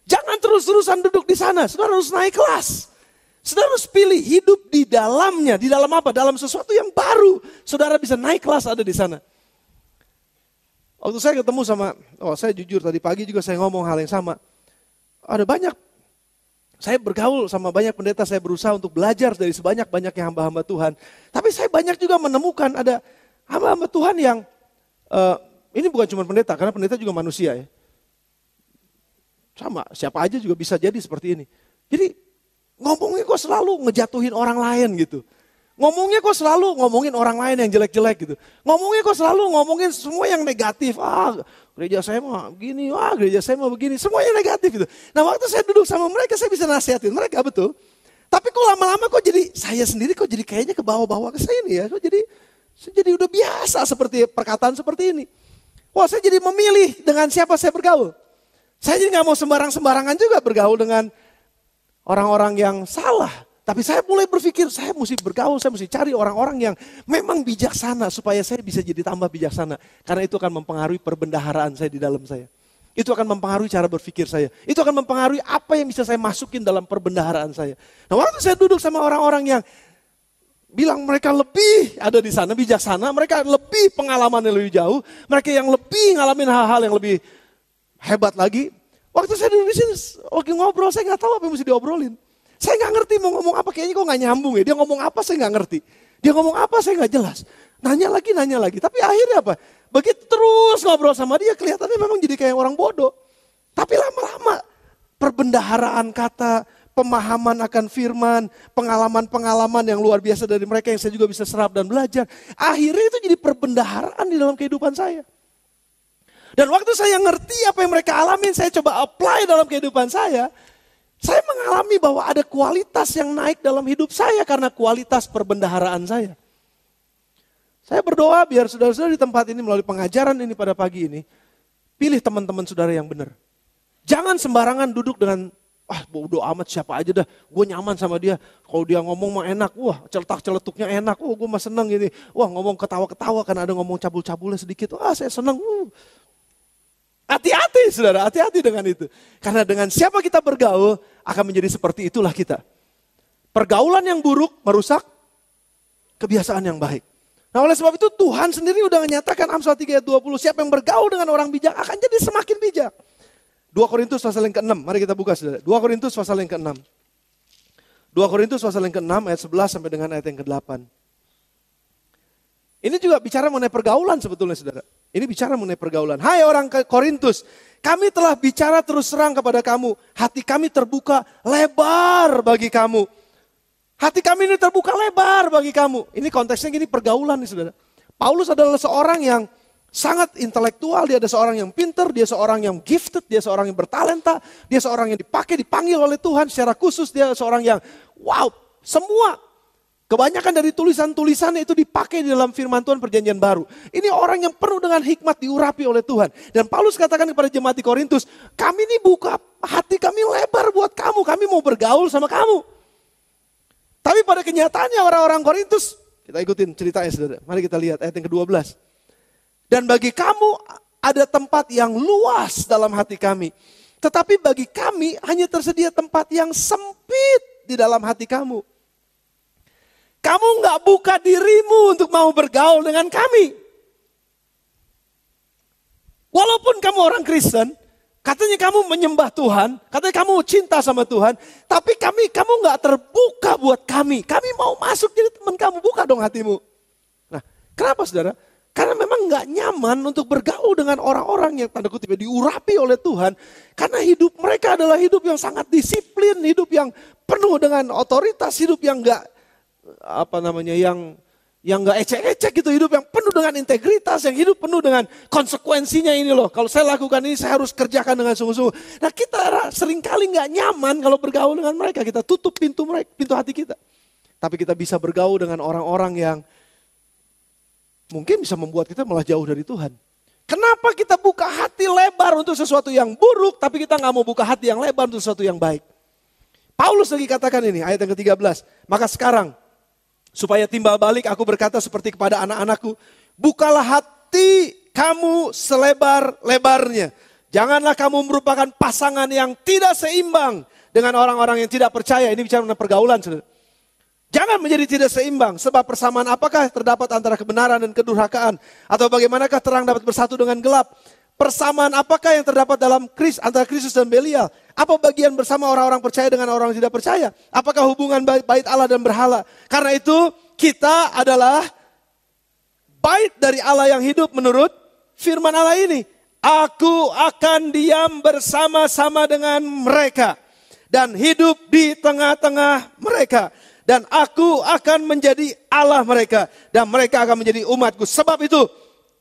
Jangan terus-terusan duduk di sana. Saudara harus naik kelas. Saudara harus pilih hidup di dalamnya. Di dalam apa? Dalam sesuatu yang baru. Saudara bisa naik kelas ada di sana. Waktu saya ketemu sama, saya jujur tadi pagi juga saya ngomong hal yang sama. Ada banyak, saya bergaul sama banyak pendeta, saya berusaha untuk belajar dari sebanyak-banyaknya hamba-hamba Tuhan. Tapi saya banyak juga menemukan ada hamba-hamba Tuhan yang, ini bukan cuma pendeta, karena pendeta juga manusia ya. Sama, siapa aja juga bisa jadi seperti ini. Jadi ngomongnya kok selalu ngejatuhin orang lain gitu. Ngomongnya kok selalu ngomongin orang lain yang jelek-jelek gitu. Ngomongnya kok selalu ngomongin semua yang negatif. Gereja saya mah begini, gereja saya mah begini. Semuanya negatif gitu. Nah waktu saya duduk sama mereka, saya bisa nasihatin mereka betul. Tapi kok lama-lama kok jadi, saya sendiri kok jadi kayaknya ke bawah-bawah ke sini ya. Kok jadi udah biasa seperti perkataan seperti ini. Wah saya jadi memilih dengan siapa saya bergaul. Saya jadi gak mau sembarang-sembarangan juga bergaul dengan orang-orang yang salah. Tapi saya mulai berpikir, saya mesti bergaul, saya mesti cari orang-orang yang memang bijaksana supaya saya bisa jadi tambah bijaksana. Karena itu akan mempengaruhi perbendaharaan saya di dalam saya. Itu akan mempengaruhi cara berpikir saya. Itu akan mempengaruhi apa yang bisa saya masukin dalam perbendaharaan saya. Nah waktu saya duduk sama orang-orang yang bilang mereka lebih ada di sana, bijaksana, mereka lebih pengalaman yang lebih jauh, mereka yang lebih ngalamin hal-hal yang lebih hebat lagi. Waktu saya duduk di sini, lagi ngobrol, saya nggak tahu apa yang mesti diobrolin. Saya nggak ngerti mau ngomong apa, kayaknya kok nggak nyambung ya. Dia ngomong apa saya nggak ngerti. Dia ngomong apa saya nggak jelas. Nanya lagi. Tapi akhirnya apa? Begitu terus ngobrol sama dia kelihatannya memang jadi kayak orang bodoh. Tapi lama-lama perbendaharaan kata, pemahaman akan firman, pengalaman-pengalaman yang luar biasa dari mereka yang saya juga bisa serap dan belajar. Akhirnya itu jadi perbendaharaan di dalam kehidupan saya. Dan waktu saya ngerti apa yang mereka alamin, saya coba apply dalam kehidupan saya. Saya mengalami bahwa ada kualitas yang naik dalam hidup saya karena kualitas perbendaharaan saya. Saya berdoa biar saudara-saudara di tempat ini melalui pengajaran ini pada pagi ini, pilih teman-teman saudara yang benar. Jangan sembarangan duduk dengan, bodo amat siapa aja dah, gue nyaman sama dia. Kalau dia ngomong mah enak, celetak-celetuknya enak, gue mah seneng gini. Ngomong ketawa-ketawa karena ada ngomong cabul-cabulnya sedikit, saya seneng. Hati-hati saudara, hati-hati dengan itu. Karena dengan siapa kita bergaul akan menjadi seperti itulah kita. Pergaulan yang buruk merusak kebiasaan yang baik. Nah oleh sebab itu Tuhan sendiri udah menyatakan Amsal 3 ayat 20. Siapa yang bergaul dengan orang bijak akan jadi semakin bijak. 2 Korintus pasal yang ke-6, mari kita buka saudara. 2 Korintus pasal yang ke-6. 2 2 Korintus pasal yang ke-6 ayat 11 sampai dengan ayat yang ke-8. Ini juga bicara mengenai pergaulan sebetulnya saudara. Ini bicara mengenai pergaulan. Hai orang Korintus, kami telah bicara terus terang kepada kamu. Hati kami terbuka lebar bagi kamu. Hati kami ini terbuka lebar bagi kamu. Ini konteksnya gini, pergaulan nih saudara. Paulus adalah seorang yang sangat intelektual, dia ada seorang yang pinter, dia seorang yang gifted, dia seorang yang bertalenta, dia seorang yang dipanggil oleh Tuhan secara khusus, dia seorang yang wow, semua. Kebanyakan dari tulisan-tulisannya itu dipakai di dalam firman Tuhan perjanjian baru. Ini orang yang penuh dengan hikmat diurapi oleh Tuhan. Dan Paulus katakan kepada jemaat di Korintus, kami ini buka hati kami lebar buat kamu, kami mau bergaul sama kamu. Tapi pada kenyataannya orang-orang Korintus, kita ikutin ceritanya saudara. Mari kita lihat ayat yang ke-12. Dan bagi kamu ada tempat yang luas dalam hati kami. Tetapi bagi kami hanya tersedia tempat yang sempit di dalam hati kamu. Kamu nggak buka dirimu untuk mau bergaul dengan kami. Walaupun kamu orang Kristen, katanya kamu menyembah Tuhan, katanya kamu cinta sama Tuhan, tapi kamu nggak terbuka buat kami. Kami mau masuk jadi teman kamu, buka dong hatimu. Nah, kenapa saudara? Karena memang nggak nyaman untuk bergaul dengan orang-orang yang tanda kutip diurapi oleh Tuhan. Karena hidup mereka adalah hidup yang sangat disiplin, hidup yang penuh dengan otoritas, hidup yang nggak yang nggak ecek-ecek gitu, hidup yang penuh dengan integritas, yang hidup penuh dengan konsekuensinya ini loh. Kalau saya lakukan ini saya harus kerjakan dengan sungguh-sungguh. Nah kita seringkali nggak nyaman kalau bergaul dengan mereka, kita tutup pintu hati kita. Tapi kita bisa bergaul dengan orang-orang yang mungkin bisa membuat kita malah jauh dari Tuhan. Kenapa kita buka hati lebar untuk sesuatu yang buruk, tapi kita nggak mau buka hati yang lebar untuk sesuatu yang baik? Paulus lagi katakan ini, ayat yang ke-13. Maka sekarang, supaya timbal balik aku berkata seperti kepada anak-anakku, bukalah hati kamu selebar-lebarnya. Janganlah kamu merupakan pasangan yang tidak seimbang dengan orang-orang yang tidak percaya. Ini bicara tentang pergaulan. Saudara. Jangan menjadi tidak seimbang. Sebab persamaan apakah terdapat antara kebenaran dan kedurhakaan? Atau bagaimanakah terang dapat bersatu dengan gelap? Persamaan apakah yang terdapat dalam antara Kristus dan Belial? Apa bagian bersama orang-orang percaya dengan orang yang tidak percaya? Apakah hubungan bait Allah dan berhala? Karena itu kita adalah bait dari Allah yang hidup menurut firman Allah ini. Aku akan diam bersama-sama dengan mereka dan hidup di tengah-tengah mereka. Dan aku akan menjadi Allah mereka dan mereka akan menjadi umatku. Sebab itu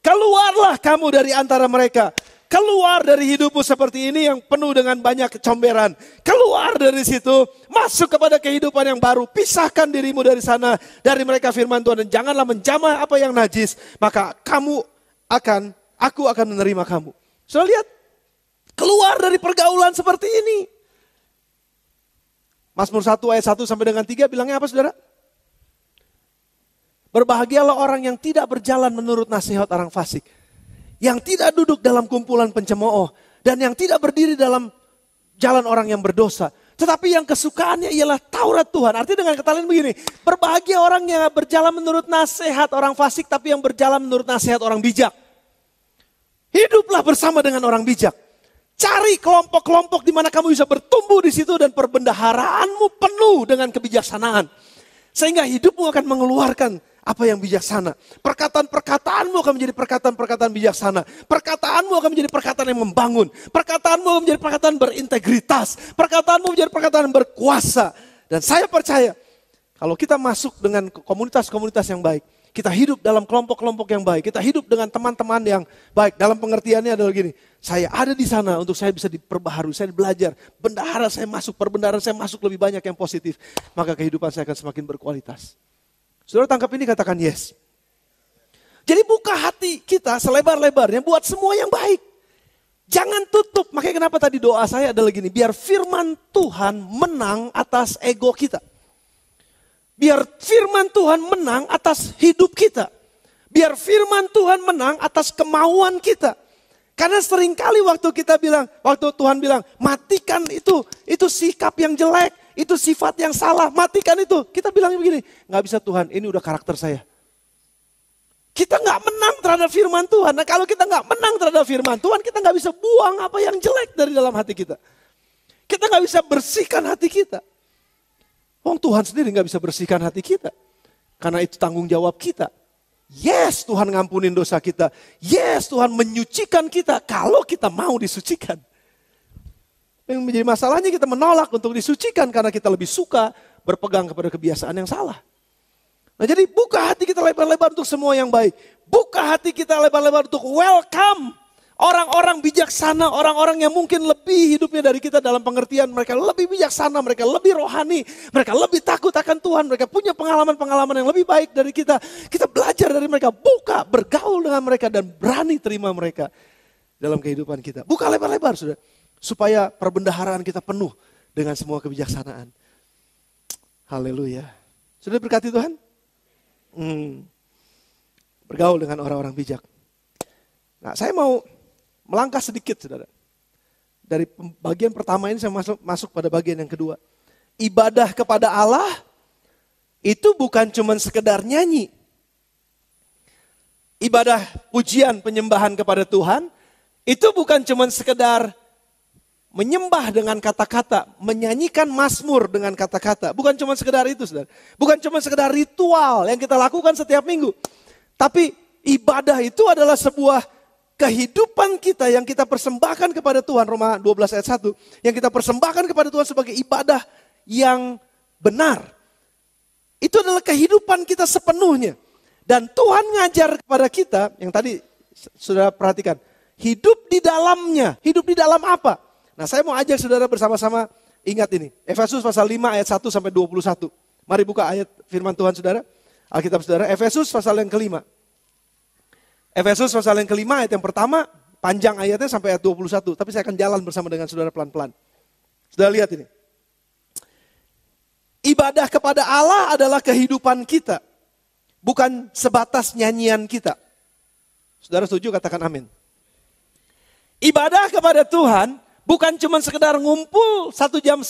keluarlah kamu dari antara mereka. Keluar dari hidupmu seperti ini yang penuh dengan banyak kecomberan. Keluar dari situ, masuk kepada kehidupan yang baru. Pisahkan dirimu dari sana, dari mereka firman Tuhan. Dan janganlah menjamah apa yang najis. Maka aku akan menerima kamu. Saudara lihat, keluar dari pergaulan seperti ini. Mazmur 1 ayat 1 sampai dengan 3 bilangnya apa saudara? Berbahagialah orang yang tidak berjalan menurut nasihat orang fasik. Yang tidak duduk dalam kumpulan pencemooh. Dan yang tidak berdiri dalam jalan orang yang berdosa. Tetapi yang kesukaannya ialah Taurat Tuhan. Artinya dengan kata lain begini. Berbahagia orang yang berjalan menurut nasihat orang fasik. Tapi yang berjalan menurut nasihat orang bijak. Hiduplah bersama dengan orang bijak. Cari kelompok-kelompok di mana kamu bisa bertumbuh di situ. Dan perbendaharaanmu penuh dengan kebijaksanaan. Sehingga hidupmu akan mengeluarkan apa yang bijaksana. Perkataan-perkataanmu akan menjadi perkataan-perkataan bijaksana. Perkataanmu akan menjadi perkataan yang membangun. Perkataanmu akan menjadi perkataan berintegritas. Perkataanmu menjadi perkataan berkuasa. Dan saya percaya, kalau kita masuk dengan komunitas-komunitas yang baik, kita hidup dalam kelompok-kelompok yang baik, kita hidup dengan teman-teman yang baik. Dalam pengertiannya adalah gini, saya ada di sana untuk saya bisa diperbaharui, saya belajar. Bendahara saya masuk, perbendaharaan saya masuk lebih banyak yang positif. Maka kehidupan saya akan semakin berkualitas. Saudara tangkap ini, katakan yes. Jadi buka hati kita selebar-lebarnya buat semua yang baik. Jangan tutup. Makanya kenapa tadi doa saya adalah gini. Biar firman Tuhan menang atas ego kita. Biar firman Tuhan menang atas hidup kita. Biar firman Tuhan menang atas kemauan kita. Karena seringkali waktu Tuhan bilang, matikan itu sikap yang jelek. Itu sifat yang salah, matikan itu. Kita bilangnya begini, gak bisa Tuhan, ini udah karakter saya. Kita gak menang terhadap firman Tuhan. Nah kalau kita gak menang terhadap firman Tuhan, kita gak bisa buang apa yang jelek dari dalam hati kita. Kita gak bisa bersihkan hati kita. Wong Tuhan sendiri gak bisa bersihkan hati kita. Karena itu tanggung jawab kita. Yes, Tuhan ngampunin dosa kita. Yes, Tuhan menyucikan kita kalau kita mau disucikan. Yang menjadi masalahnya kita menolak untuk disucikan karena kita lebih suka berpegang kepada kebiasaan yang salah. Nah jadi buka hati kita lebar-lebar untuk semua yang baik. Buka hati kita lebar-lebar untuk welcome orang-orang bijaksana, orang-orang yang mungkin lebih hidupnya dari kita dalam pengertian mereka lebih bijaksana, mereka lebih rohani, mereka lebih takut akan Tuhan, mereka punya pengalaman-pengalaman yang lebih baik dari kita. Kita belajar dari mereka, buka, bergaul dengan mereka dan berani terima mereka dalam kehidupan kita. Buka lebar-lebar sudah, supaya perbendaharaan kita penuh dengan semua kebijaksanaan. Haleluya. Sudah berkati Tuhan? Bergaul dengan orang-orang bijak. Nah saya mau melangkah sedikit saudara. Dari bagian pertama ini saya masuk pada bagian yang kedua. Ibadah kepada Allah itu bukan cuma sekedar nyanyi. Ibadah pujian penyembahan kepada Tuhan itu bukan cuma sekedar menyembah dengan kata-kata, menyanyikan mazmur dengan kata-kata. Bukan cuma sekedar itu saudara. Bukan cuma sekedar ritual yang kita lakukan setiap minggu. Tapi ibadah itu adalah sebuah kehidupan kita yang kita persembahkan kepada Tuhan, Roma 12 ayat 1, yang kita persembahkan kepada Tuhan sebagai ibadah yang benar. Itu adalah kehidupan kita sepenuhnya. Dan Tuhan ngajar kepada kita, yang tadi sudah perhatikan, hidup di dalamnya. Hidup di dalam apa? Nah saya mau ajak saudara bersama-sama ingat ini. Efesus pasal 5 ayat 1 sampai 21. Mari buka ayat firman Tuhan saudara. Alkitab saudara, Efesus pasal yang kelima. Efesus pasal yang kelima ayat yang pertama, panjang ayatnya sampai ayat 21. Tapi saya akan jalan bersama dengan saudara pelan-pelan. Sudah lihat ini. Ibadah kepada Allah adalah kehidupan kita. Bukan sebatas nyanyian kita. Saudara setuju katakan amin. Ibadah kepada Tuhan bukan cuma sekedar ngumpul 1,5 jam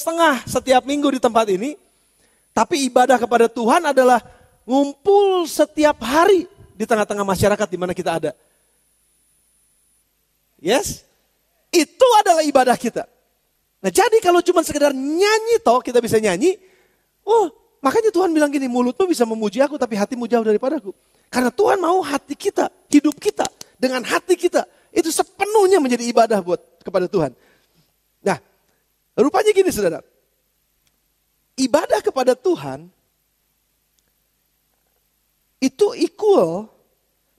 setiap minggu di tempat ini. Tapi ibadah kepada Tuhan adalah ngumpul setiap hari di tengah-tengah masyarakat di mana kita ada. Yes? Itu adalah ibadah kita. Nah jadi kalau cuma sekedar nyanyi toh kita bisa nyanyi. Oh makanya Tuhan bilang gini, mulutmu bisa memuji aku tapi hatimu jauh daripadaku. Karena Tuhan mau hati kita, hidup kita dengan hati kita. Itu sepenuhnya menjadi ibadah buat kepada Tuhan. Nah rupanya gini saudara. Ibadah kepada Tuhan itu equal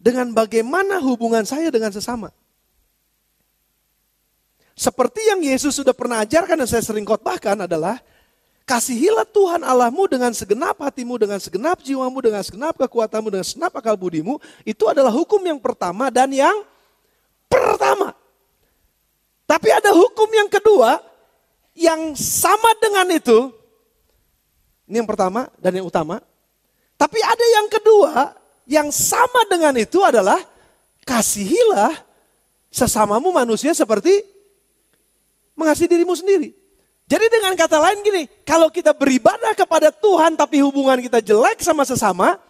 dengan bagaimana hubungan saya dengan sesama. Seperti yang Yesus sudah pernah ajarkan dan saya sering khotbahkan adalah, kasihilah Tuhan Allahmu dengan segenap hatimu, dengan segenap jiwamu, dengan segenap kekuatanmu, dengan segenap akal budimu. Itu adalah hukum yang pertama dan yang pertama. Tapi ada hukum yang kedua yang sama dengan itu. Ini yang pertama dan yang utama. Tapi ada yang kedua, yang sama dengan itu adalah kasihilah sesamamu manusia seperti mengasihi dirimu sendiri. Jadi dengan kata lain gini, kalau kita beribadah kepada Tuhan tapi hubungan kita jelek sama sesama,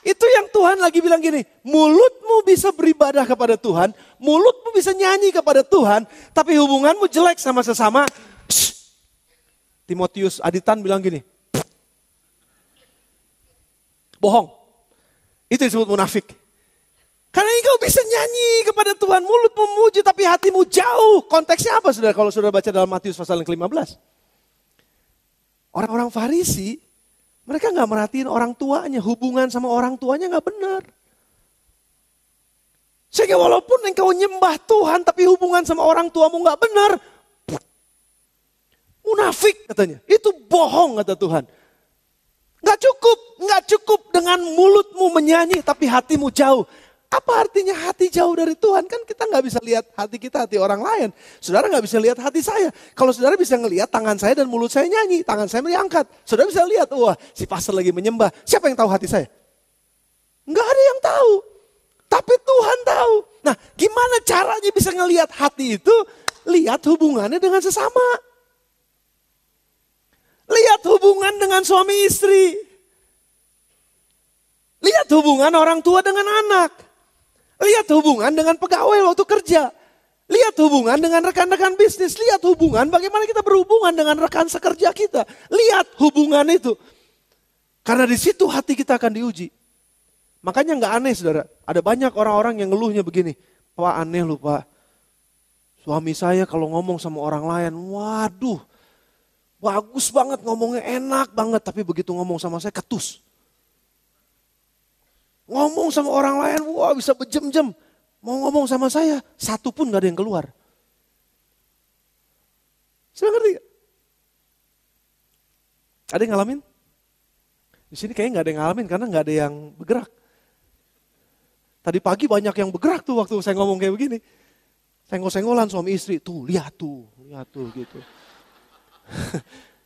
itu yang Tuhan lagi bilang gini, mulutmu bisa beribadah kepada Tuhan, mulutmu bisa nyanyi kepada Tuhan, tapi hubunganmu jelek sama sesama. Timotius Aditan bilang gini, bohong. Itu disebut munafik. Karena engkau bisa nyanyi kepada Tuhan, mulut memuji tapi hatimu jauh. Konteksnya apa saudara kalau saudara baca dalam Matius pasal yang ke-15? Orang-orang Farisi, mereka gak merhatiin orang tuanya, hubungan sama orang tuanya gak benar. Sehingga walaupun engkau nyembah Tuhan tapi hubungan sama orang tuamu gak benar. Munafik katanya, itu bohong kata Tuhan. Gak cukup dengan mulutmu menyanyi tapi hatimu jauh. Apa artinya hati jauh dari Tuhan? Kan kita gak bisa lihat hati kita, hati orang lain. Saudara gak bisa lihat hati saya. Kalau saudara bisa ngelihat tangan saya dan mulut saya nyanyi, tangan saya diangkat. Saudara bisa lihat, wah si pastor lagi menyembah. Siapa yang tahu hati saya? Gak ada yang tahu. Tapi Tuhan tahu. Nah gimana caranya bisa ngelihat hati itu? Lihat hubungannya dengan sesama. Lihat hubungan dengan suami istri. Lihat hubungan orang tua dengan anak. Lihat hubungan dengan pegawai waktu kerja. Lihat hubungan dengan rekan-rekan bisnis. Lihat hubungan bagaimana kita berhubungan dengan rekan sekerja kita. Lihat hubungan itu. Karena di situ hati kita akan diuji. Makanya nggak aneh saudara. Ada banyak orang-orang yang ngeluhnya begini. Pak aneh lu pak. Suami saya kalau ngomong sama orang lain. Waduh. Bagus banget ngomongnya enak banget. Tapi begitu ngomong sama saya ketus. Ngomong sama orang lain. Wah bisa berjam-jam. Mau ngomong sama saya, satu pun gak ada yang keluar. Sudah ngerti gak? Ada yang ngalamin? Di sini kayaknya gak ada yang ngalamin karena gak ada yang bergerak. Tadi pagi banyak yang bergerak tuh waktu saya ngomong kayak begini. Senggol-senggolan suami istri, tuh lihat tuh gitu.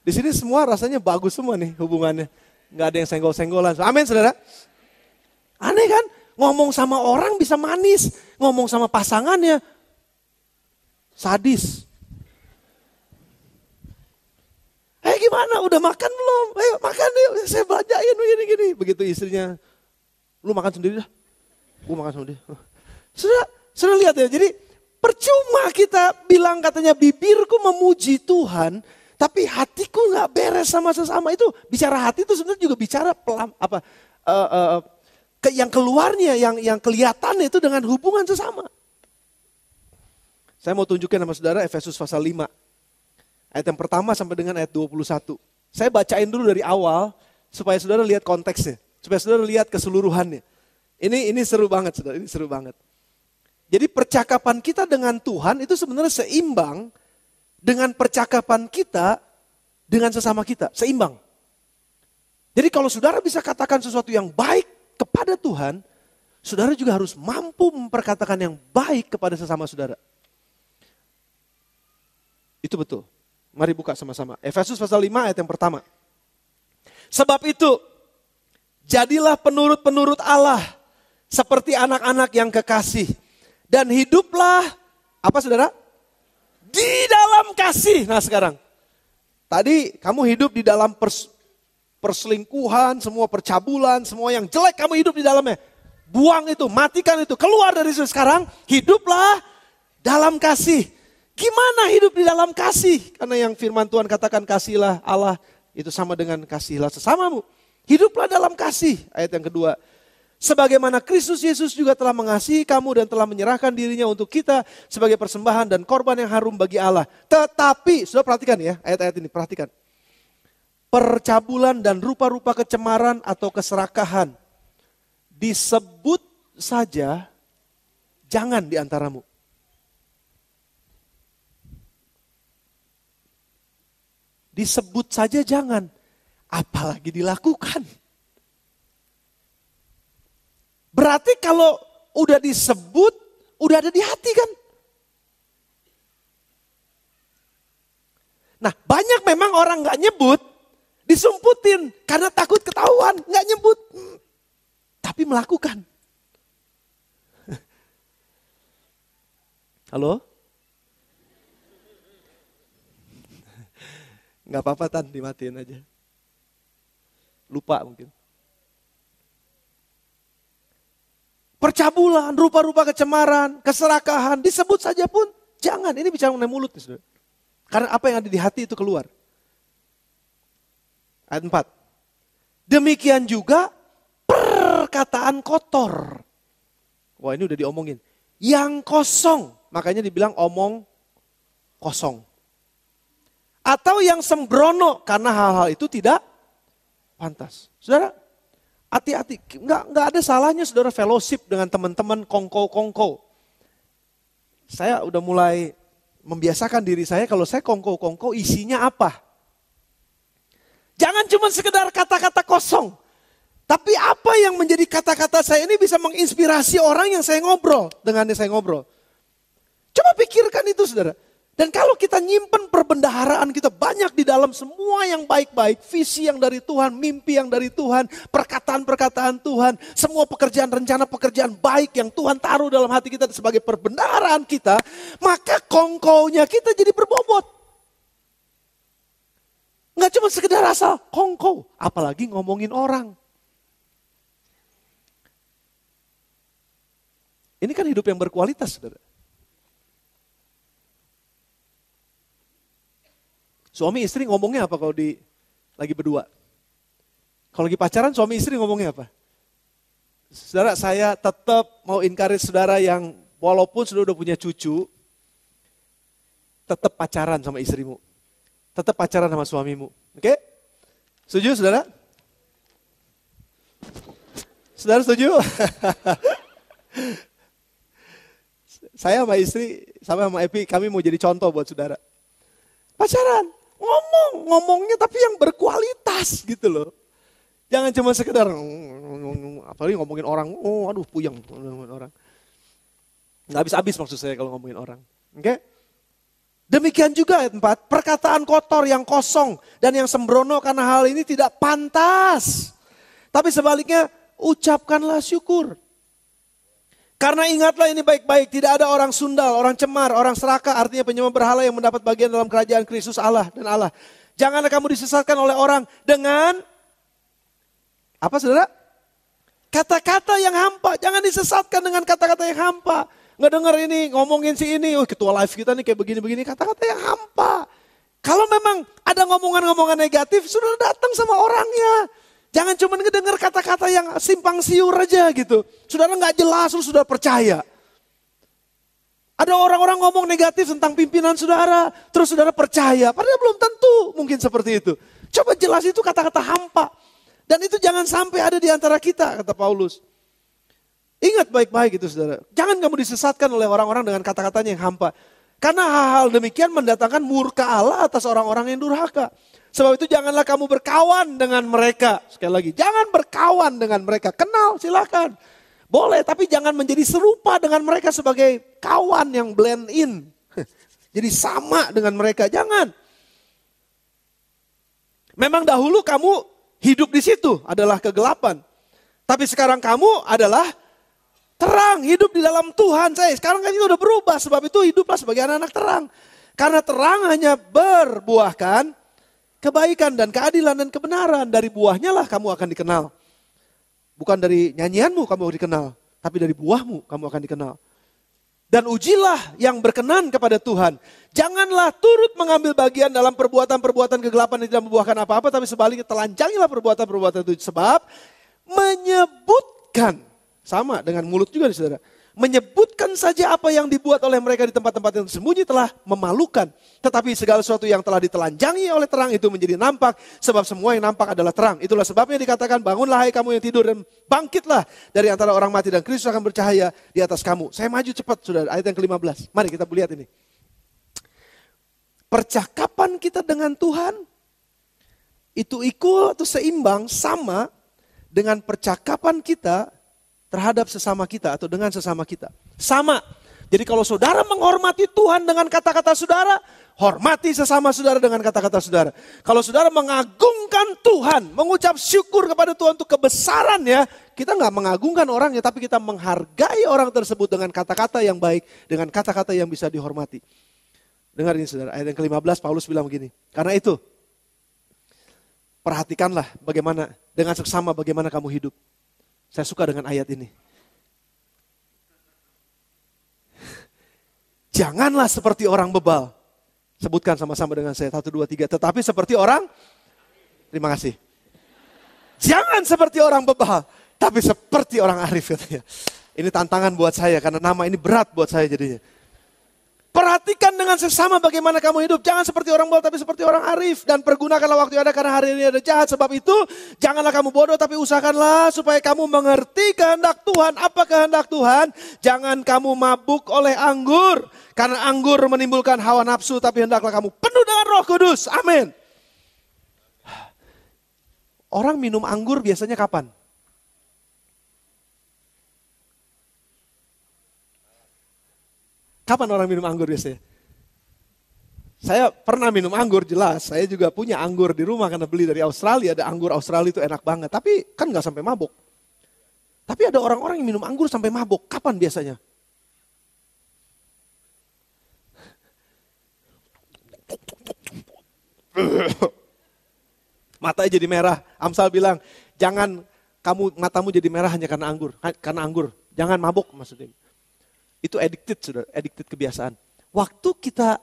Di sini semua rasanya bagus semua nih hubungannya. Gak ada yang senggol-senggolan. Amin saudara. Aneh kan? Ngomong sama orang bisa manis. Ngomong sama pasangannya sadis. Gimana? Udah makan belum? Ayo makan yuk. Saya belanjain begini-gini. Begitu istrinya. Lu makan sendiri dah. Gue makan sama dia. Sudah lihat ya. Jadi percuma kita bilang katanya bibirku memuji Tuhan. Tapi hatiku gak beres sama sesama. Itu bicara hati itu sebenarnya juga bicara yang keluarnya, yang kelihatan itu dengan hubungan sesama. Saya mau tunjukin sama saudara Efesus pasal 5. Ayat yang pertama sampai dengan ayat 21. Saya bacain dulu dari awal supaya saudara lihat konteksnya. Supaya saudara lihat keseluruhannya. Ini seru banget saudara, ini seru banget. Jadi percakapan kita dengan Tuhan itu sebenarnya seimbang dengan percakapan kita dengan sesama kita. Seimbang. Jadi kalau saudara bisa katakan sesuatu yang baik kepada Tuhan, saudara juga harus mampu memperkatakan yang baik kepada sesama saudara. Itu betul. Mari buka sama-sama. Efesus pasal 5 ayat yang pertama. Sebab itu, jadilah penurut-penurut Allah seperti anak-anak yang kekasih. Dan hiduplah, apa saudara? Di dalam kasih. Nah sekarang, tadi kamu hidup di dalam perselingkuhan, semua percabulan, semua yang jelek kamu hidup di dalamnya. Buang itu, matikan itu, keluar dari situ. Sekarang hiduplah dalam kasih. Gimana hidup di dalam kasih? Karena yang firman Tuhan katakan kasihlah Allah, itu sama dengan kasihlah sesamamu. Hiduplah dalam kasih. Ayat yang kedua. Sebagaimana Kristus Yesus juga telah mengasihi kamu dan telah menyerahkan dirinya untuk kita sebagai persembahan dan korban yang harum bagi Allah. Tetapi, sudah perhatikan ya ayat-ayat ini, perhatikan. Percabulan dan rupa-rupa kecemaran atau keserakahan disebut saja jangan di antaramu. Disebut saja jangan, apalagi dilakukan. Berarti kalau udah disebut, udah ada di hati kan? Nah banyak memang orang gak nyebut, disumputin karena takut ketahuan, nggak nyebut, tapi melakukan. Halo? Nggak apa-apa Tan, dimatiin aja. Lupa mungkin. Percabulan, rupa-rupa kecemaran, keserakahan, disebut saja pun jangan. Ini bicara mengenai mulut nih saudara. Karena apa yang ada di hati itu keluar. Ayat 4. Demikian juga perkataan kotor. Wah ini udah diomongin. Yang kosong. Makanya dibilang omong kosong. Atau yang sembrono. Karena hal-hal itu tidak pantas. Saudara, hati-hati. Nggak ada salahnya saudara fellowship dengan teman-teman kongko-kongko. Saya udah mulai membiasakan diri saya kalau saya kongko-kongko isinya apa. Jangan cuma sekedar kata-kata kosong. Tapi apa yang menjadi kata-kata saya ini bisa menginspirasi orang yang saya ngobrol. Dengan yang saya ngobrol. Coba pikirkan itu saudara. Dan kalau kita nyimpen perbendaharaan kita banyak di dalam semua yang baik-baik. Visi yang dari Tuhan, mimpi yang dari Tuhan, perkataan-perkataan Tuhan. Semua pekerjaan, rencana pekerjaan baik yang Tuhan taruh dalam hati kita sebagai perbendaharaan kita. Maka kongkonya kita jadi berbobot. Nggak cuma sekedar asal kongko, apalagi ngomongin orang. Ini kan hidup yang berkualitas, saudara. Suami istri ngomongnya apa kalau lagi berdua? Kalau lagi pacaran suami istri ngomongnya apa? Saudara, saya tetap mau encourage saudara yang walaupun sudah punya cucu, tetap pacaran sama istrimu. Tetap pacaran sama suamimu. Oke? Setuju saudara? Saudara setuju? Saya sama istri, sama Epi, kami mau jadi contoh buat saudara. Pacaran, ngomongnya tapi yang berkualitas gitu loh. Jangan cuma sekedar, apalagi ngomongin orang, aduh puyeng ngomongin orang. Nggak habis-habis maksud saya kalau ngomongin orang. Oke? Demikian juga ayat 4, perkataan kotor yang kosong dan yang sembrono karena hal ini tidak pantas. Tapi sebaliknya, ucapkanlah syukur. Karena ingatlah ini baik-baik, tidak ada orang sundal, orang cemar, orang serakah, artinya penyembah berhala yang mendapat bagian dalam kerajaan Kristus Allah dan Allah. Janganlah kamu disesatkan oleh orang dengan, apa saudara? Kata-kata yang hampa, jangan disesatkan dengan kata-kata yang hampa. Nggak dengar ini, ngomongin si ini, ketua live kita nih kayak begini-begini, kata-kata yang hampa. Kalau memang ada ngomongan-ngomongan negatif, sudah datang sama orangnya. Jangan cuma ngedengar kata-kata yang simpang siur aja gitu. Saudara nggak jelas, sudah percaya. Ada orang-orang ngomong negatif tentang pimpinan saudara, terus saudara percaya. Padahal belum tentu mungkin seperti itu. Coba jelas itu kata-kata hampa. Dan itu jangan sampai ada di antara kita, kata Paulus. Ingat baik-baik itu saudara. Jangan kamu disesatkan oleh orang-orang dengan kata-katanya yang hampa. Karena hal-hal demikian mendatangkan murka Allah atas orang-orang yang durhaka. Sebab itu janganlah kamu berkawan dengan mereka. Sekali lagi, jangan berkawan dengan mereka. Kenal, silakan. Boleh, tapi jangan menjadi serupa dengan mereka sebagai kawan yang blend in. Jadi sama dengan mereka, jangan. Memang dahulu kamu hidup di situ adalah kegelapan. Tapi sekarang kamu adalah terang, hidup di dalam Tuhan. Sekarang kan itu udah berubah, sebab itu hiduplah sebagai anak-anak terang. Karena terang hanya berbuahkan kebaikan dan keadilan dan kebenaran. Dari buahnya lah kamu akan dikenal. Bukan dari nyanyianmu kamu dikenal, tapi dari buahmu kamu akan dikenal. Dan ujilah yang berkenan kepada Tuhan. Janganlah turut mengambil bagian dalam perbuatan-perbuatan kegelapan yang tidak membuahkan apa-apa, tapi sebaliknya telanjangilah perbuatan-perbuatan itu. Sebab menyebutkan, sama dengan mulut juga nih saudara. Menyebutkan saja apa yang dibuat oleh mereka di tempat-tempat yang sembunyi telah memalukan. Tetapi segala sesuatu yang telah ditelanjangi oleh terang itu menjadi nampak. Sebab semua yang nampak adalah terang. Itulah sebabnya dikatakan bangunlah hai kamu yang tidur dan bangkitlah dari antara orang mati dan Kristus akan bercahaya di atas kamu. Saya maju cepat saudara, ayat yang ke-15. Mari kita lihat ini. Percakapan kita dengan Tuhan itu equal atau seimbang sama dengan percakapan kita terhadap sesama kita atau dengan sesama kita. Sama. Jadi kalau saudara menghormati Tuhan dengan kata-kata saudara, hormati sesama saudara dengan kata-kata saudara. Kalau saudara mengagungkan Tuhan, mengucap syukur kepada Tuhan untuk kebesarannya, kita nggak mengagungkan orangnya, tapi kita menghargai orang tersebut dengan kata-kata yang baik, dengan kata-kata yang bisa dihormati. Dengar ini saudara, ayat yang ke-15 Paulus bilang begini. Karena itu, perhatikanlah bagaimana, dengan seksama bagaimana kamu hidup. Saya suka dengan ayat ini. Janganlah seperti orang bebal. Sebutkan sama-sama dengan saya. 1, 2, 3. Tetapi seperti orang. Terima kasih. Jangan seperti orang bebal. Tapi seperti orang arif katanya. Ini tantangan buat saya. Karena nama ini berat buat saya jadinya. Perhatikan dengan sesama bagaimana kamu hidup. Jangan seperti orang bodoh tapi seperti orang arif. Dan pergunakanlah waktu yang ada karena hari ini ada jahat. Sebab itu janganlah kamu bodoh tapi usahakanlah supaya kamu mengerti kehendak Tuhan. Apa kehendak Tuhan? Jangan kamu mabuk oleh anggur. Karena anggur menimbulkan hawa nafsu. Tapi hendaklah kamu penuh dengan Roh Kudus. Amin. Orang minum anggur biasanya kapan? Kapan orang minum anggur biasanya? Saya pernah minum anggur jelas. Saya juga punya anggur di rumah karena beli dari Australia. Ada anggur Australia itu enak banget. Tapi kan gak sampai mabuk. Tapi ada orang-orang yang minum anggur sampai mabuk. Kapan biasanya? Matanya jadi merah. Amsal bilang, jangan matamu jadi merah hanya karena anggur. Karena anggur. Jangan mabuk maksudnya. Itu addicted, saudara, addicted kebiasaan. Waktu kita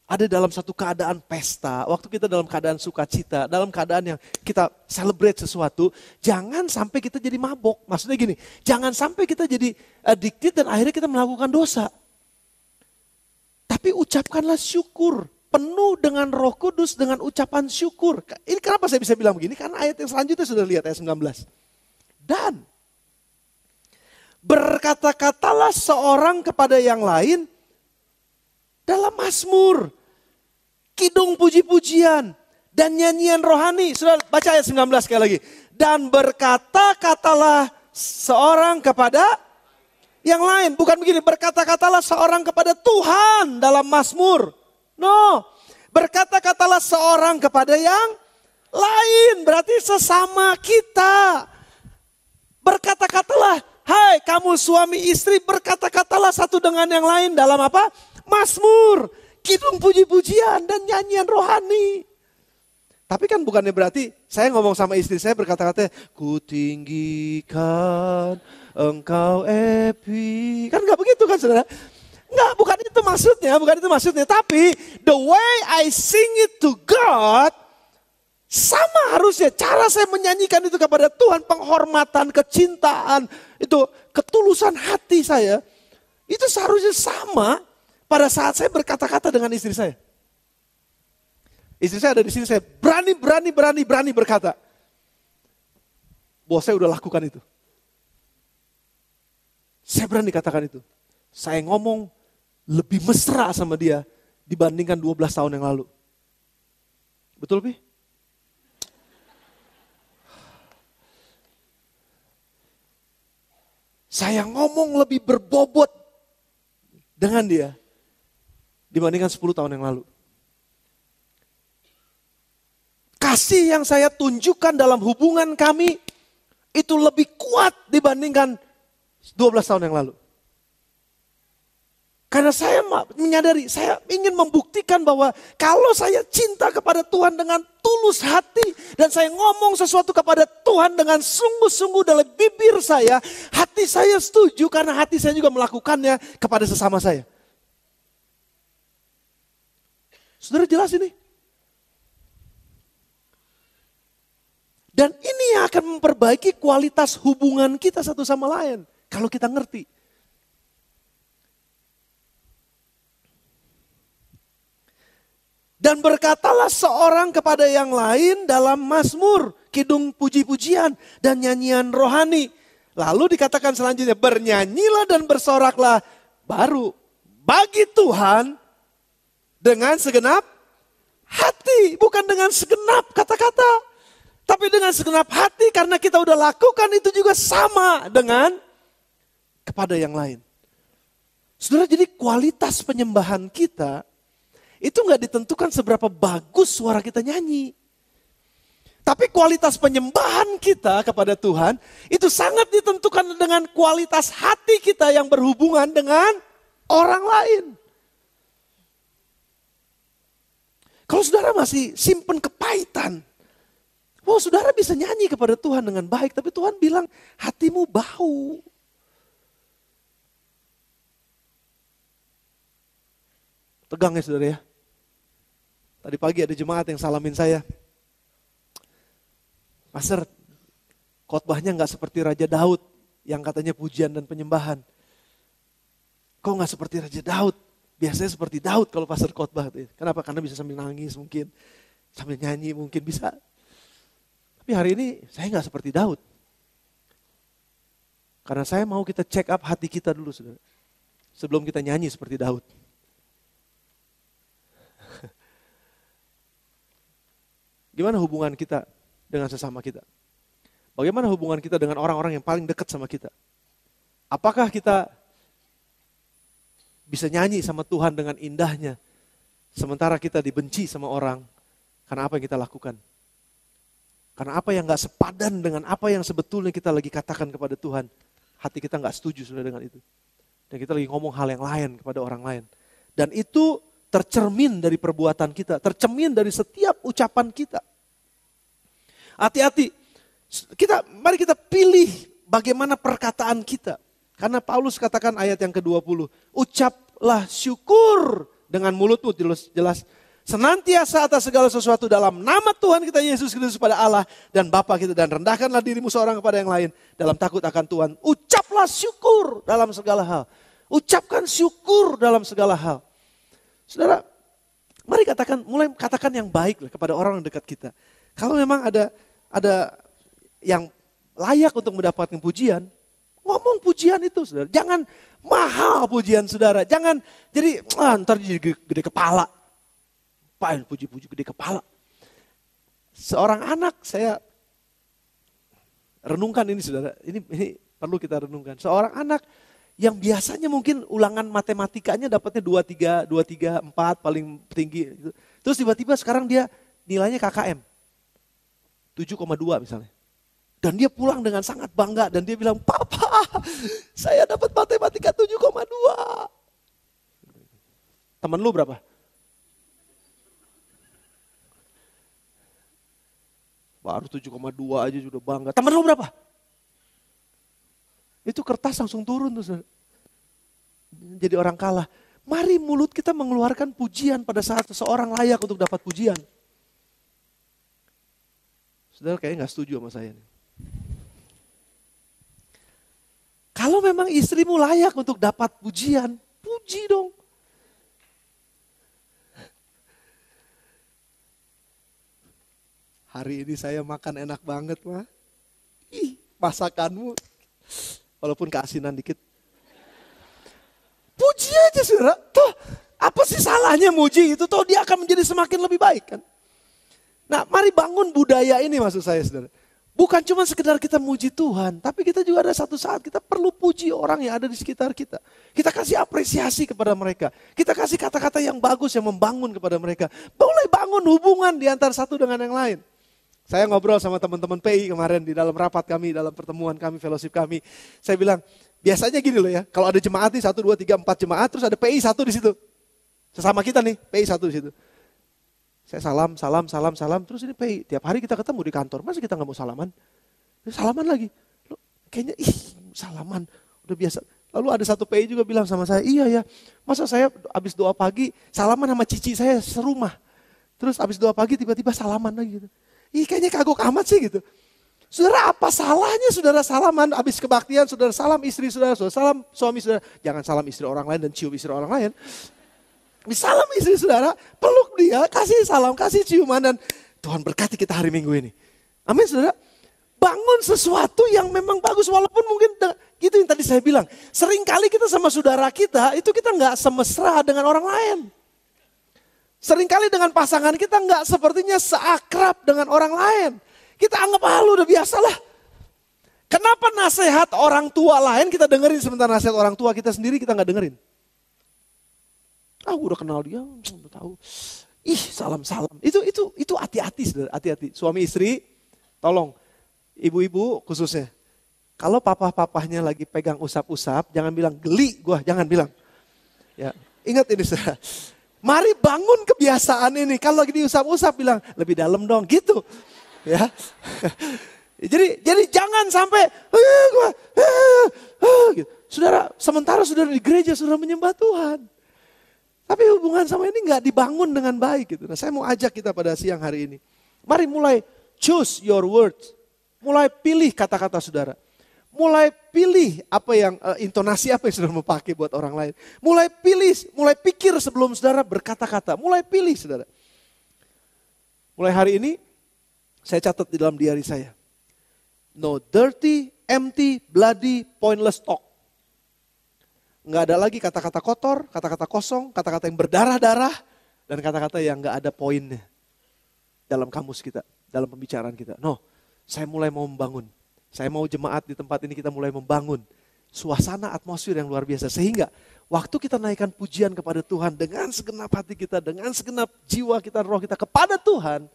ada dalam satu keadaan pesta, waktu kita dalam keadaan sukacita, dalam keadaan yang kita celebrate sesuatu, jangan sampai kita jadi mabok. Maksudnya gini, jangan sampai kita jadi addicted dan akhirnya kita melakukan dosa. Tapi ucapkanlah syukur, penuh dengan Roh Kudus dengan ucapan syukur. Ini kenapa saya bisa bilang begini? Karena ayat yang selanjutnya sudah lihat ayat 19. Dan berkata-katalah seorang kepada yang lain dalam mazmur, kidung puji-pujian, dan nyanyian rohani. Sudah baca ayat 19 sekali lagi. Dan berkata-katalah seorang kepada yang lain. Bukan begini, berkata-katalah seorang kepada Tuhan dalam mazmur. No, berkata-katalah seorang kepada yang lain. Berarti sesama kita. Berkata-katalah, hai kamu suami istri, berkata-katalah satu dengan yang lain dalam apa? Mazmur, kidung puji-pujian dan nyanyian rohani. Tapi kan bukannya berarti saya ngomong sama istri saya berkata-kata, ku tinggikan engkau Epi. Kan gak begitu kan saudara? Enggak, bukan itu maksudnya. Tapi the way I sing it to God, sama harusnya cara saya menyanyikan itu kepada Tuhan, penghormatan, kecintaan, itu ketulusan hati saya, itu seharusnya sama pada saat saya berkata-kata dengan istri saya. Istri saya ada di sini, saya berani berkata. Bahwa saya udah lakukan itu. Saya berani katakan itu. Saya ngomong lebih mesra sama dia dibandingkan 12 tahun yang lalu. Betul, Pi? Saya ngomong lebih berbobot dengan dia dibandingkan 10 tahun yang lalu. Kasih yang saya tunjukkan dalam hubungan kami itu lebih kuat dibandingkan 12 tahun yang lalu. Karena saya menyadari, saya ingin membuktikan bahwa kalau saya cinta kepada Tuhan dengan tulus hati dan saya ngomong sesuatu kepada Tuhan dengan sungguh-sungguh dalam bibir saya, hati saya setuju karena hati saya juga melakukannya kepada sesama saya. Saudara jelas ini? Dan ini yang akan memperbaiki kualitas hubungan kita satu sama lain. Kalau kita ngerti. Dan berkatalah seorang kepada yang lain dalam mazmur, kidung puji-pujian dan nyanyian rohani. Lalu dikatakan selanjutnya, bernyanyilah dan bersoraklah baru bagi Tuhan dengan segenap hati, bukan dengan segenap kata-kata, tapi dengan segenap hati karena kita udah lakukan itu juga sama dengan kepada yang lain. Saudara, jadi kualitas penyembahan kita itu gak ditentukan seberapa bagus suara kita nyanyi. Tapi kualitas penyembahan kita kepada Tuhan itu sangat ditentukan dengan kualitas hati kita yang berhubungan dengan orang lain. Kalau saudara masih simpen kepahitan, saudara bisa nyanyi kepada Tuhan dengan baik, tapi Tuhan bilang hatimu bau. Tegang ya saudara ya. Tadi pagi ada jemaat yang salamin saya. Pastor, khotbahnya gak seperti Raja Daud yang katanya pujian dan penyembahan. Kok gak seperti Raja Daud? Biasanya seperti Daud kalau pastor khotbah. Kenapa? Karena bisa sambil nangis mungkin, sambil nyanyi mungkin bisa. Tapi hari ini saya gak seperti Daud. Karena saya mau kita check up hati kita dulu saudara. Sebelum kita nyanyi seperti Daud. Gimana hubungan kita dengan sesama kita? Bagaimana hubungan kita dengan orang-orang yang paling dekat sama kita? Apakah kita bisa nyanyi sama Tuhan dengan indahnya, sementara kita dibenci sama orang karena apa yang kita lakukan? Karena apa yang gak sepadan dengan apa yang sebetulnya kita lagi katakan kepada Tuhan. Hati kita gak setuju sudah dengan itu. Dan kita lagi ngomong hal yang lain kepada orang lain. Dan itu tercermin dari perbuatan kita, tercermin dari setiap ucapan kita. Hati-hati, mari kita pilih bagaimana perkataan kita. Karena Paulus katakan ayat yang ke-20, ucaplah syukur dengan mulutmu jelas. Senantiasa atas segala sesuatu dalam nama Tuhan kita Yesus Kristus pada Allah dan Bapa kita. Dan rendahkanlah dirimu seorang kepada yang lain dalam takut akan Tuhan. Ucaplah syukur dalam segala hal. Ucapkan syukur dalam segala hal. Saudara, mari mulai katakan yang baik kepada orang yang dekat kita. Kalau memang ada yang layak untuk mendapatkan pujian, ngomong pujian itu, saudara. Jangan mahal pujian saudara. Jangan jadi ntar jadi gede kepala. Pak, puji-puji gede kepala. Seorang anak, saya renungkan ini saudara. Ini perlu kita renungkan. Seorang anak yang biasanya mungkin ulangan matematikanya dapatnya 23, 4 paling tinggi. Terus tiba-tiba sekarang dia nilainya KKM. 7,2 misalnya. Dan dia pulang dengan sangat bangga dan dia bilang, "Papa, saya dapat matematika 7,2. Temen lu berapa? Baru 7,2 aja sudah bangga. Temen lu berapa? Itu kertas langsung turun tuh. Jadi orang kalah. Mari mulut kita mengeluarkan pujian pada saat seseorang layak untuk dapat pujian. Saudara kayaknya gak setuju sama saya nih. Kalau memang istrimu layak untuk dapat pujian, puji dong. Hari ini saya makan enak banget, mah. Masakanmu, walaupun keasinan dikit. Puji aja, saudara. Tuh, apa sih salahnya muji itu? Tuh dia akan menjadi semakin lebih baik kan. Nah, mari bangun budaya ini maksud saya, saudara. Bukan cuma sekedar kita muji Tuhan, tapi kita juga ada satu saat kita perlu puji orang yang ada di sekitar kita. Kita kasih apresiasi kepada mereka. Kita kasih kata-kata yang bagus yang membangun kepada mereka. Boleh bangun hubungan di antara satu dengan yang lain. Saya ngobrol sama teman-teman PI kemarin di dalam rapat kami, dalam pertemuan kami, fellowship kami. Saya bilang, biasanya gini loh ya, kalau ada jemaat nih 1, 2, 3, 4 jemaat, terus ada PI 1 di situ. Sesama kita nih, PI 1 di situ. Saya salam, terus ini PI. Tiap hari kita ketemu di kantor, masa kita gak mau salaman? Salaman lagi. Loh, kayaknya salaman, udah biasa. Lalu ada satu PI juga bilang sama saya, iya ya, masa saya habis doa pagi, salaman sama cici saya serumah. Terus habis doa pagi tiba-tiba salaman lagi gitu. Kayaknya kagok amat sih gitu. Saudara, apa salahnya saudara salaman habis kebaktian, saudara salam istri saudara salam suami saudara. Jangan salam istri orang lain dan cium istri orang lain. Salam istri saudara, peluk dia, kasih salam, kasih ciuman dan Tuhan berkati kita hari Minggu ini. Amin saudara. Bangun sesuatu yang memang bagus walaupun mungkin gitu yang tadi saya bilang. Seringkali kita sama saudara kita itu kita gak semesra dengan orang lain. Seringkali dengan pasangan kita nggak sepertinya seakrab dengan orang lain. Kita anggap lu udah biasa lah. Kenapa nasihat orang tua lain kita dengerin sementara nasihat orang tua kita sendiri kita nggak dengerin? Udah kenal dia, udah tahu. Salam. Itu hati-hati, hati-hati. Suami istri, tolong ibu-ibu khususnya. Kalau papa-papahnya lagi pegang usap-usap, jangan bilang geli gua, jangan bilang. Ya, ingat ini saudara. Mari bangun kebiasaan ini. Kalau lagi diusap-usap bilang lebih dalam dong gitu. Ya. Jadi jangan sampai gitu. Saudara, sementara saudara di gereja saudara menyembah Tuhan. Tapi hubungan sama ini nggak dibangun dengan baik gitu. Nah, saya mau ajak kita pada siang hari ini. Mari mulai choose your words. Mulai pilih kata-kata saudara. Mulai pilih apa yang intonasi apa yang saudara mau pakai buat orang lain. Mulai pikir sebelum saudara berkata-kata. Mulai pilih saudara. Mulai hari ini saya catat di dalam diari saya. No dirty, empty, bloody, pointless talk. Nggak ada lagi kata-kata kotor, kata-kata kosong, kata-kata yang berdarah-darah. Dan kata-kata yang nggak ada poinnya dalam kamus kita, dalam pembicaraan kita. No, saya mulai mau membangun. Saya mau jemaat di tempat ini kita mulai membangun suasana atmosfer yang luar biasa. Sehingga waktu kita naikkan pujian kepada Tuhan dengan segenap hati kita, dengan segenap jiwa kita, roh kita kepada Tuhan.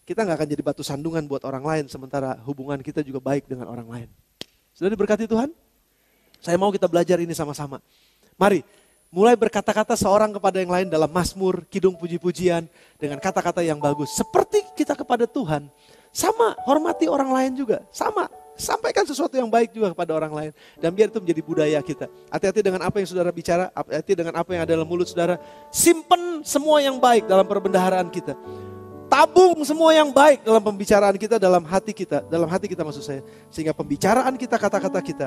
Kita gak akan jadi batu sandungan buat orang lain sementara hubungan kita juga baik dengan orang lain. Sudah diberkati Tuhan? Saya mau kita belajar ini sama-sama. Mari mulai berkata-kata seorang kepada yang lain dalam mazmur, kidung puji-pujian dengan kata-kata yang bagus. Seperti kita kepada Tuhan. Sama, hormati orang lain juga. Sama, Sampaikan sesuatu yang baik juga kepada orang lain. Dan biar itu menjadi budaya kita. Hati-hati dengan apa yang saudara bicara, hati-hati dengan apa yang ada dalam mulut saudara. Simpen semua yang baik dalam perbendaharaan kita. Tabung semua yang baik dalam pembicaraan kita, dalam hati kita maksud saya. Sehingga pembicaraan kita, kata-kata kita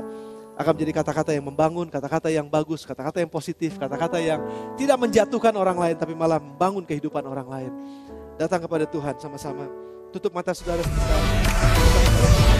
akan menjadi kata-kata yang membangun, kata-kata yang bagus, kata-kata yang positif, kata-kata yang tidak menjatuhkan orang lain, tapi malah membangun kehidupan orang lain. Datang kepada Tuhan sama-sama. Tutup mata saudara sebentar.